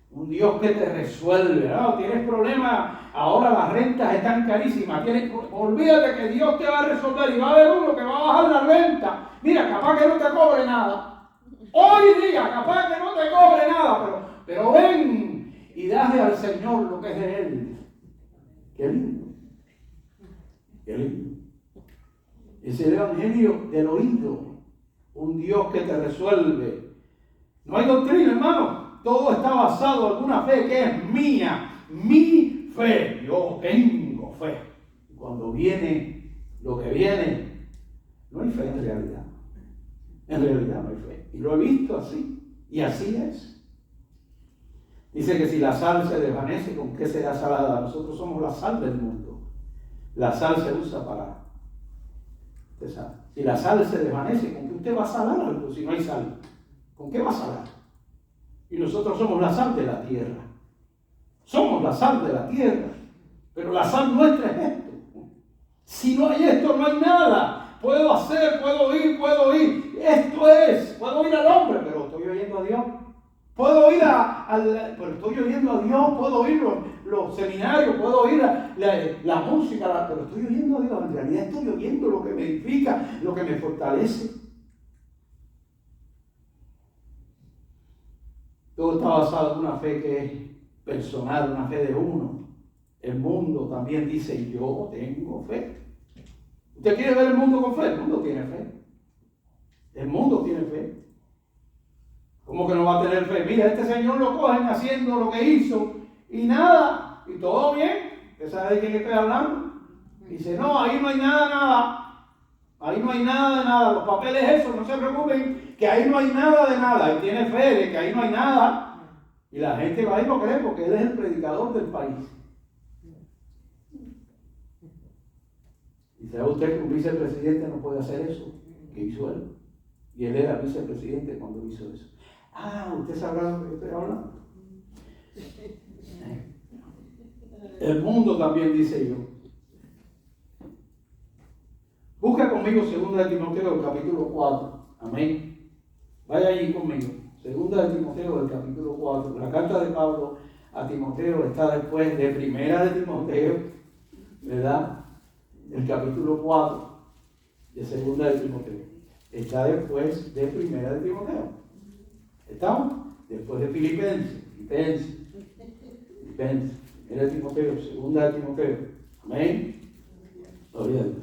A: Un Dios que te resuelve. No, tienes problemas, ahora las rentas están carísimas. Olvídate que Dios te va a resolver y va a haber uno que va a bajar la renta. Mira, capaz que no te cobre nada. Hoy día, capaz que no te cobre nada, pero ven y dale al Señor lo que es de Él. Qué lindo. Qué lindo. Es el Evangelio del oído. Un Dios que te resuelve. No hay doctrina, hermano. Todo está basado en alguna fe que es mía, mi fe. Yo tengo fe. Cuando viene lo que viene, no hay fe en realidad. En realidad no hay fe. Y lo he visto así. Y así es. Dice que si la sal se desvanece, ¿con qué será salada? Nosotros somos la sal del mundo. La sal se usa para... Usted sabe. Si la sal se desvanece, ¿con qué usted va a salar algo si no hay sal? ¿Con qué va a salar? Y nosotros somos la sal de la tierra. Somos la sal de la tierra. Pero la sal nuestra es esto. Si no hay esto, no hay nada. Puedo hacer, puedo ir. Esto es. Puedo ir al hombre, pero estoy oyendo a Dios. Puedo ir pero estoy oyendo a Dios. Puedo oír los seminarios, puedo oír la música, pero estoy oyendo a Dios. En realidad estoy oyendo lo que me edifica, lo que me fortalece. Todo está basado en una fe que es personal, una fe de uno. El mundo también dice, yo tengo fe. ¿Usted quiere ver el mundo con fe? El mundo tiene fe. El mundo tiene fe. ¿Cómo que no va a tener fe? Mira, este señor lo cogen haciendo lo que hizo y nada, y todo bien. ¿Usted sabe de quién estoy hablando? Dice, no, ahí no hay nada. Ahí no hay nada de nada. Los papeles esos, no se preocupen, que ahí no hay nada de nada. Y tiene fe de que ahí no hay nada. Y la gente va y lo cree porque él es el predicador del país. ¿Y sabe usted que un vicepresidente no puede hacer eso? Que hizo él. Y él era vicepresidente cuando hizo eso. Ah, ¿usted sabrá lo que yo estoy hablando? El mundo también dice yo. Busca conmigo 2 Timoteo, capítulo 4. Amén. Vaya allí conmigo. 2 Timoteo, el capítulo 4. La carta de Pablo a Timoteo está después de 1 Timoteo, ¿verdad? El capítulo 4 de 2 Timoteo. Está después de 1 Timoteo. ¿Estamos? Después de Filipenses. 1 Timoteo, 2 Timoteo. Amén. Gloria a Dios.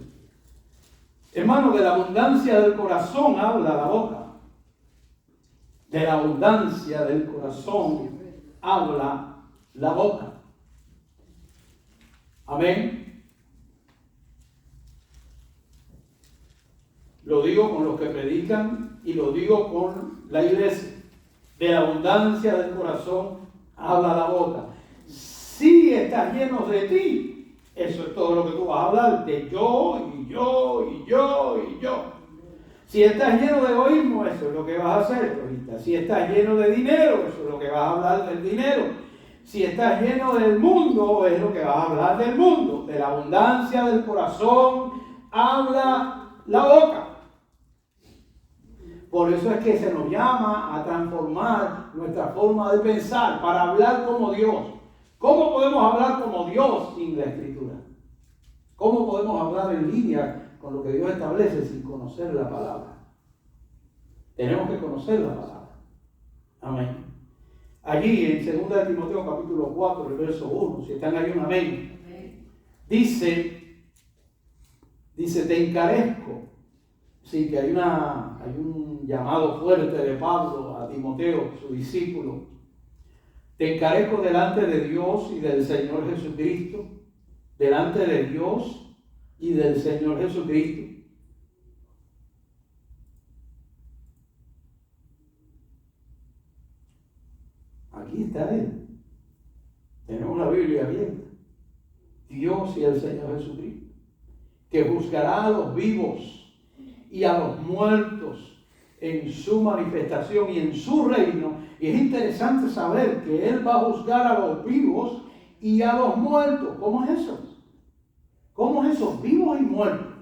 A: Hermano, de la abundancia del corazón habla la boca. De la abundancia del corazón habla la boca. Amén. Lo digo con los que predican y lo digo con la iglesia. De la abundancia del corazón habla la boca. Si estás lleno de ti, Eso es todo lo que tú vas a hablar, de yo, y yo, y yo, y yo. Si estás lleno de egoísmo, eso es lo que vas a hacer ahorita. Si estás lleno de dinero, eso es lo que vas a hablar del dinero. Si estás lleno del mundo, es lo que vas a hablar del mundo. De la abundancia del corazón habla la boca. Por eso es que se nos llama a transformar nuestra forma de pensar para hablar como Dios. ¿Cómo podemos hablar como Dios sin la Escritura? ¿Cómo podemos hablar en línea con lo que Dios establece sin conocer la palabra? Tenemos que conocer la palabra. Amén. Allí en 2 Timoteo capítulo 4, el verso 1, si están ahí, un amén. Dice, te encarezco. Sí, que hay un llamado fuerte de Pablo a Timoteo, su discípulo. Te encarezco delante de Dios y del Señor Jesucristo, delante de Dios y del Señor Jesucristo. Aquí está Él. Tenemos la Biblia abierta. Dios y el Señor Jesucristo, que juzgará a los vivos y a los muertos en su manifestación y en su reino. Y es interesante saber que Él va a juzgar a los vivos y a los muertos. ¿Cómo es eso? ¿Cómo es eso? Vivos y muertos.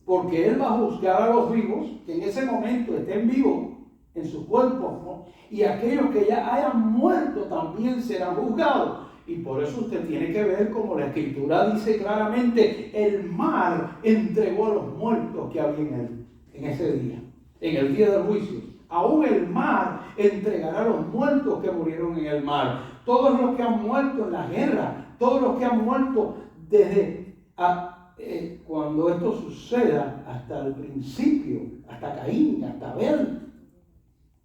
A: Porque Él va a juzgar a los vivos, que en ese momento estén vivos en sus cuerpos, ¿no? Y aquellos que ya hayan muerto también serán juzgados. Y por eso usted tiene que ver, como la Escritura dice claramente, el mar entregó a los muertos que había en él, en ese día, en el día del juicio. Aún el mar entregará a los muertos que murieron en el mar. Todos los que han muerto en la guerra, todos los que han muerto desde cuando esto suceda, hasta el principio, hasta Caín, hasta Abel.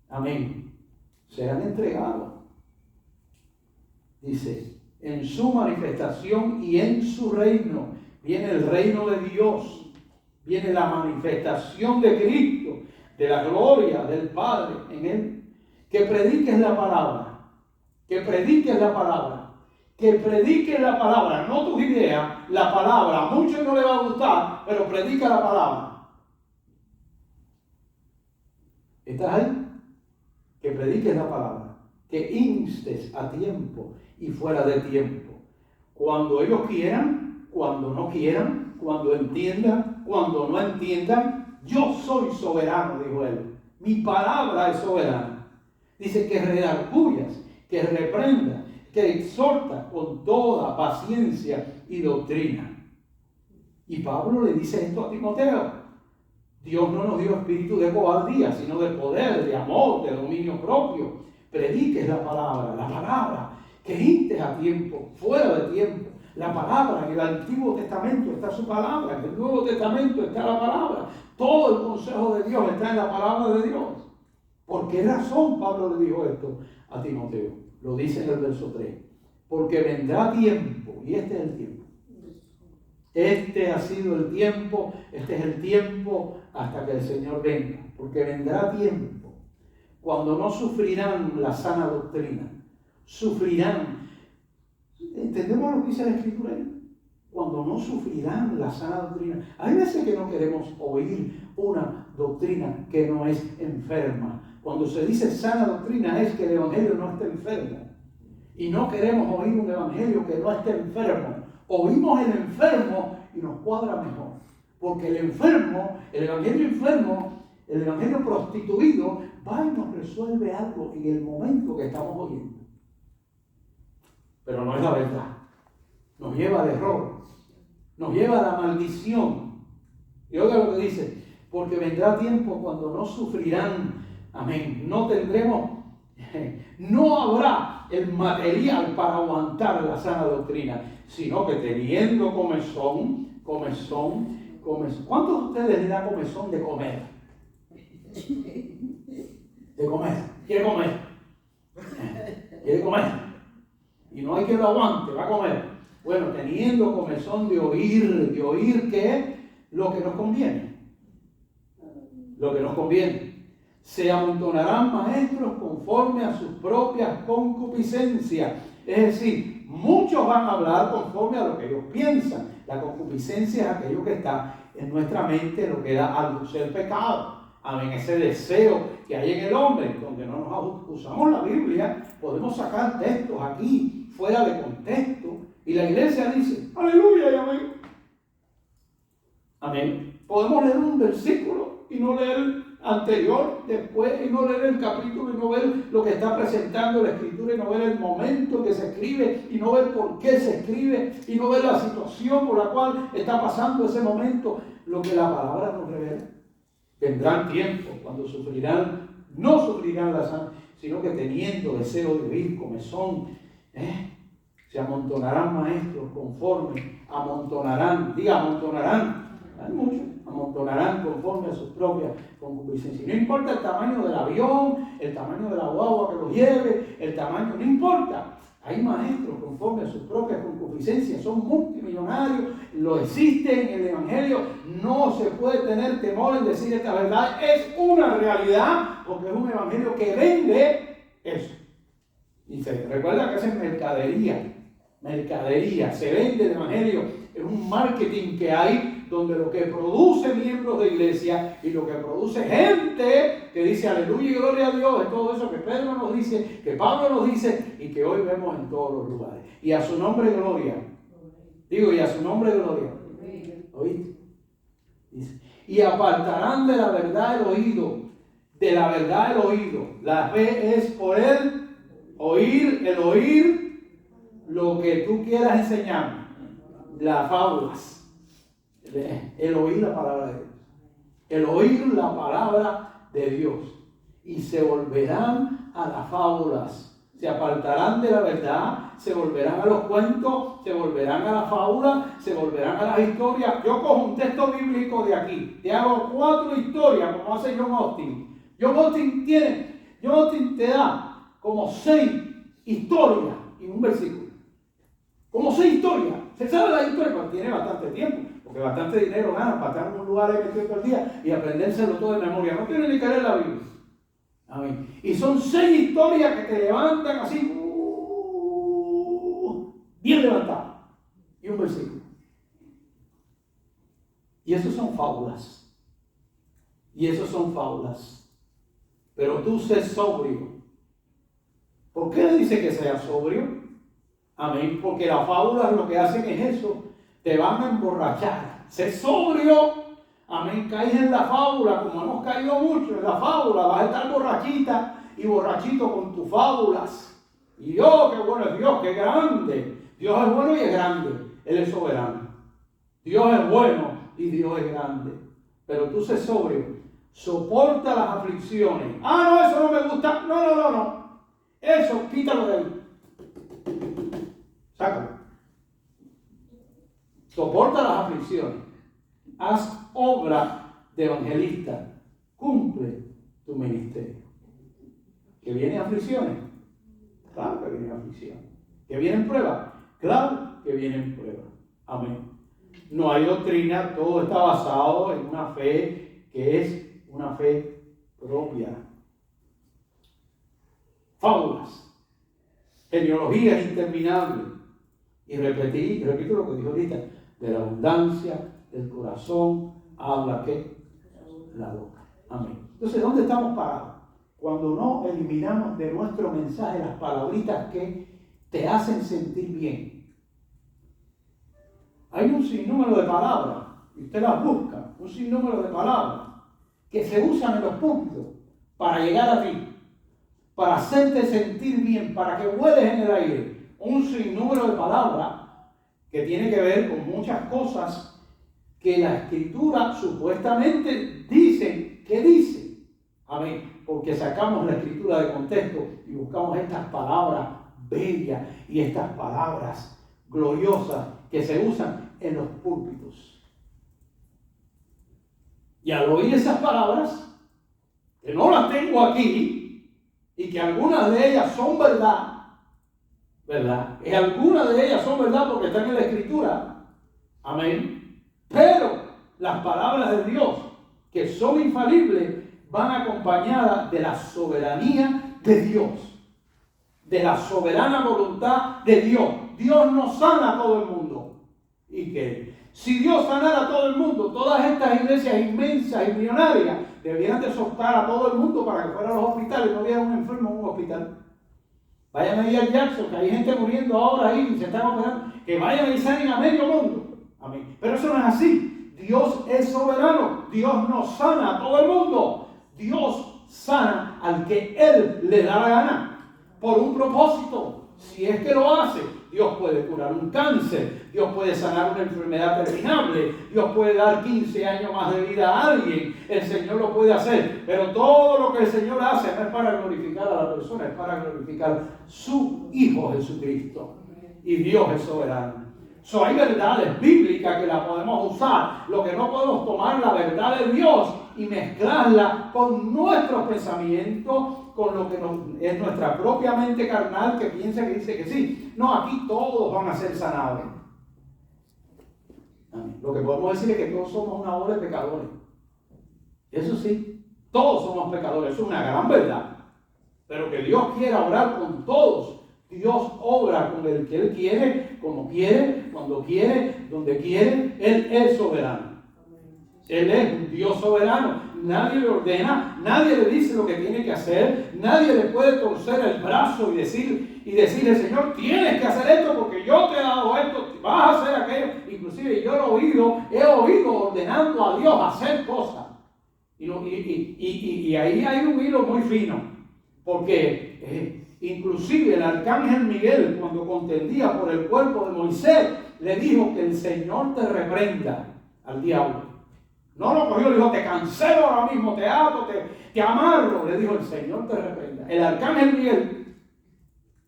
A: Amén. Serán entregados. Dice, en su manifestación y en su reino. Viene el reino de Dios. Viene la manifestación de Cristo, de la gloria del Padre en Él. Que prediques la palabra. Que prediques la palabra. Que prediques la palabra. No tus ideas, la palabra. A muchos no les va a gustar, pero predica la palabra. ¿Estás ahí? Que prediques la palabra. Que instes a tiempo y fuera de tiempo. Cuando ellos quieran, cuando no quieran, cuando entiendan, cuando no entiendan. Yo soy soberano, dijo él. Mi palabra es soberana. Dice que redarguyas, que reprenda, que exhorta con toda paciencia y doctrina. Y Pablo le dice esto a Timoteo. Dios no nos dio espíritu de cobardía, sino de poder, de amor, de dominio propio. Prediques la palabra, que instes a tiempo, fuera de tiempo. La palabra, en el Antiguo Testamento está su palabra, en el Nuevo Testamento está la palabra. Todo el consejo de Dios está en la palabra de Dios. ¿Por qué razón Pablo le dijo esto a Timoteo? Lo dice en el verso 3. Porque vendrá tiempo, y este es el tiempo. Este ha sido el tiempo, este es el tiempo hasta que el Señor venga. Porque vendrá tiempo cuando no sufrirán la sana doctrina. Sufrirán. ¿Entendemos lo que dice la Escritura ahí? Cuando no sufrirán la sana doctrina. Hay veces que no queremos oír una doctrina que no es enferma. Cuando se dice sana doctrina es que el Evangelio no está enfermo. Y no queremos oír un Evangelio que no esté enfermo. Oímos el enfermo y nos cuadra mejor. Porque el enfermo, el Evangelio enfermo, el Evangelio prostituido, va y nos resuelve algo en el momento que estamos oyendo. Pero no es la verdad. Nos lleva al error. Nos lleva a la maldición. Y oiga lo que dice. Porque vendrá tiempo cuando no sufrirán. Amén. No tendremos, no habrá el material para aguantar la sana doctrina. Sino que teniendo comezón. ¿Cuántos de ustedes le da comezón de comer? De comer. ¿Quiere comer? ¿Quiere comer? Y no hay que lo aguante, va a comer. Bueno, teniendo comezón de oír ¿qué? Lo que nos conviene. Lo que nos conviene. Se amontonarán maestros conforme a sus propias concupiscencias. Es decir, muchos van a hablar conforme a lo que ellos piensan. La concupiscencia es aquello que está en nuestra mente, lo que da a luz el pecado. Amén, ese deseo que hay en el hombre, donde no nos usamos la Biblia, podemos sacar textos aquí fuera de contexto y la iglesia dice, aleluya y amén. Amén. Podemos leer un versículo y no leer el anterior, después, y no leer el capítulo y no ver lo que está presentando la escritura y no ver el momento que se escribe y no ver por qué se escribe y no ver la situación por la cual está pasando ese momento, lo que la palabra nos revela. Vendrán tiempos cuando sufrirán, no sufrirán la sangre, sino que teniendo deseo de oír, comezón, se amontonarán maestros conforme, amontonarán, hay muchos, amontonarán conforme a sus propias concupiscencias. No importa el tamaño del avión, el tamaño de la guagua que los lleve, el tamaño, no importa. Hay maestros conforme a sus propias concupiscencias, son multimillonarios, lo existe en el Evangelio. No se puede tener temor en decir esta verdad, es una realidad, porque es un Evangelio que vende eso. Y se recuerda que es mercadería, se vende el Evangelio, es un marketing que hay donde lo que produce miembros de iglesia y lo que produce gente que dice aleluya y gloria a Dios, es todo eso que Pedro nos dice, que Pablo nos dice y que hoy vemos en todos los lugares. Y a su nombre gloria. Digo, y a su nombre gloria. ¿Oíste? Dice, y apartarán de la verdad el oído. De la verdad el oído. La fe es por el oír lo que tú quieras enseñar. Las fábulas. El oír la palabra de Dios. El oír la palabra de Dios. Y se volverán a las fábulas. Se apartarán de la verdad, se volverán a los cuentos, se volverán a las fábulas, se volverán a las historias. Yo cojo un texto bíblico de aquí, te hago 4 historias, como hace John Austin. John Austin te da como 6 historias en un versículo. Como 6 historias. Se sabe la historia, pero tiene bastante tiempo. Porque bastante dinero gana para estar en un lugar ahí metido todo el día y aprendérselo todo de memoria. No tiene ni que leer la Biblia. Amén. Y son 6 historias que te levantan así, bien levantadas. Y un versículo. Y esos son fábulas. Pero tú sé sobrio. ¿Por qué le dice que sea sobrio? Amén. Porque las fábulas lo que hacen es eso. Te van a emborrachar. Sé sobrio. Amén. Caes en la fábula, como hemos caído mucho en la fábula. Vas a estar borrachita y borrachito con tus fábulas. Y Dios, qué bueno es Dios, qué grande. Dios es bueno y es grande. Él es soberano. Dios es bueno y Dios es grande. Pero tú sé sobrio. Soporta las aflicciones. No, eso no me gusta. No. Eso, quítalo de ahí. Sácalo. Soporta las aflicciones. Haz obra de evangelista. Cumple tu ministerio. ¿Que vienen aflicciones? Claro que vienen aflicciones. ¿Que vienen pruebas? Claro que vienen pruebas. Amén. No hay doctrina, todo está basado en una fe que es una fe propia. Fábulas. Genealogías interminables. Y repito lo que dijo ahorita. De la abundancia del corazón habla ¿qué? La boca. Amén. Entonces, ¿dónde estamos parados? Cuando no eliminamos de nuestro mensaje las palabritas que te hacen sentir bien. Hay un sinnúmero de palabras, y usted las busca, un sinnúmero de palabras que se usan en los púlpitos para llegar a ti, para hacerte sentir bien, para que vueles en el aire. Un sinnúmero de palabras que tiene que ver con muchas cosas que la Escritura supuestamente dice que dice. Amén. Porque sacamos la Escritura de contexto y buscamos estas palabras bellas y estas palabras gloriosas que se usan en los púlpitos. Y al oír esas palabras, que no las tengo aquí, y que algunas de ellas son verdad, y algunas de ellas son verdad porque están en la Escritura. Amén. Pero las palabras de Dios, que son infalibles, van acompañadas de la soberanía de Dios. de la soberana voluntad de Dios. Dios no sana a todo el mundo. ¿Y qué? Si Dios sanara a todo el mundo, todas estas iglesias inmensas y millonarias deberían de soltar a todo el mundo para que fueran a los hospitales y no hubiera un enfermo en un hospital. Vayan ahí al Jackson, que hay gente muriendo ahora ahí y se están operando. Que vayan y sanen a medio mundo. Amén. Pero eso no es así. Dios es soberano. Dios no sana a todo el mundo. Dios sana al que Él le da la gana. Por un propósito. Si es que lo hace, Dios puede curar un cáncer. Dios puede sanar una enfermedad terminable. Dios puede dar 15 años más de vida a alguien. El Señor lo puede hacer. Pero todo lo que el Señor hace no es para glorificar a la persona, es para glorificar su Hijo Jesucristo. Y Dios es soberano. Hay verdades bíblicas que las podemos usar. Lo que no podemos tomar la verdad de Dios y mezclarla con nuestros pensamientos, con lo que es nuestra propia mente carnal que piensa que dice que sí. No, aquí todos van a ser sanados. Amén. Lo que podemos decir es que todos somos una bola de pecadores. Eso sí, todos somos pecadores. Eso es una gran verdad. Pero que Dios quiera obrar con todos. Dios obra con el que Él quiere, como quiere, cuando quiere, donde quiere. Él es soberano. Él es un Dios soberano. Nadie le ordena, nadie le dice lo que tiene que hacer, nadie le puede torcer el brazo y decirle, Señor, tienes que hacer esto porque yo te he dado esto, vas a hacer aquello. Inclusive yo he oído ordenando a Dios hacer cosas. Y ahí hay un hilo muy fino, porque inclusive el arcángel Miguel, cuando contendía por el cuerpo de Moisés, le dijo que el Señor te reprenda al diablo. No lo cogió, le dijo, te cancelo ahora mismo, te ato, te amarro. Le dijo, el Señor te reprenda. El arcángel Miguel,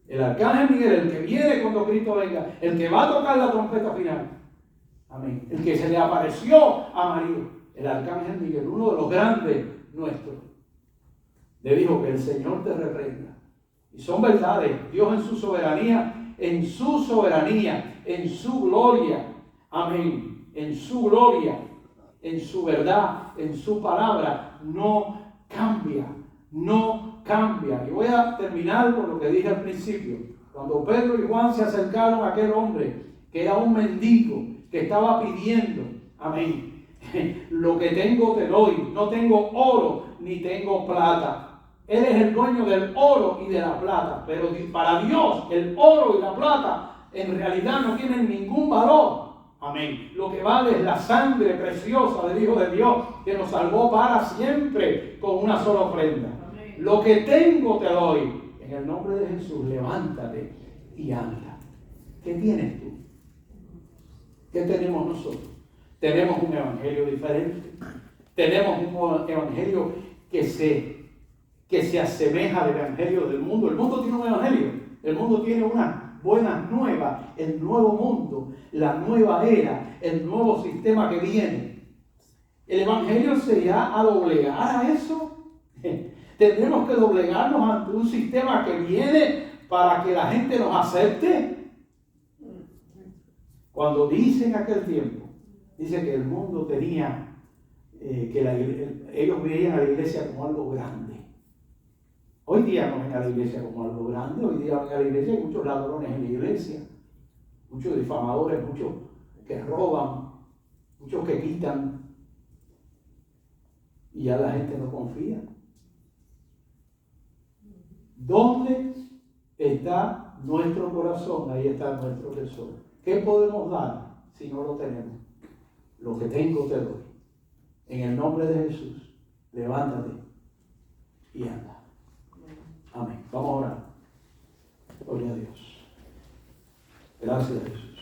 A: el que viene cuando Cristo venga, el que va a tocar la trompeta final. Amén. El que se le apareció a María, el arcángel Miguel, uno de los grandes nuestros, le dijo que el Señor te reprenda. Y son verdades. Dios en su soberanía, en su gloria. Amén. En su gloria, en su verdad, en su palabra, no cambia. Y voy a terminar con lo que dije al principio. Cuando Pedro y Juan se acercaron a aquel hombre que era un mendigo, que estaba pidiendo, amén, lo que tengo te doy, no tengo oro ni tengo plata. Él es el dueño del oro y de la plata, pero para Dios el oro y la plata en realidad no tienen ningún valor. Amén. Lo que vale es la sangre preciosa del Hijo de Dios que nos salvó para siempre con una sola ofrenda. Amén. Lo que tengo te doy. En el nombre de Jesús, levántate y anda. ¿Qué tienes tú? ¿Qué tenemos nosotros? Tenemos un evangelio diferente. Tenemos un evangelio que se asemeja al evangelio del mundo. El mundo tiene un evangelio. El mundo tiene una buenas nuevas, el nuevo mundo, la nueva era, el nuevo sistema que viene. ¿El evangelio sería a doblegar a eso? ¿Tendremos que doblegarnos ante un sistema que viene para que la gente nos acepte? Cuando dice en aquel tiempo, dice que el mundo tenía, ellos veían a la iglesia como algo grande. Hoy día no ven a la iglesia como algo grande, hoy día ven a la iglesia, hay muchos ladrones en la iglesia, muchos difamadores, muchos que roban, muchos que quitan, y ya la gente no confía. ¿Dónde está nuestro corazón? Ahí está nuestro tesoro. ¿Qué podemos dar si no lo tenemos? Lo que tengo te doy. En el nombre de Jesús, levántate y anda. Amén. Vamos a orar. Gloria a Dios. Gracias, Jesús.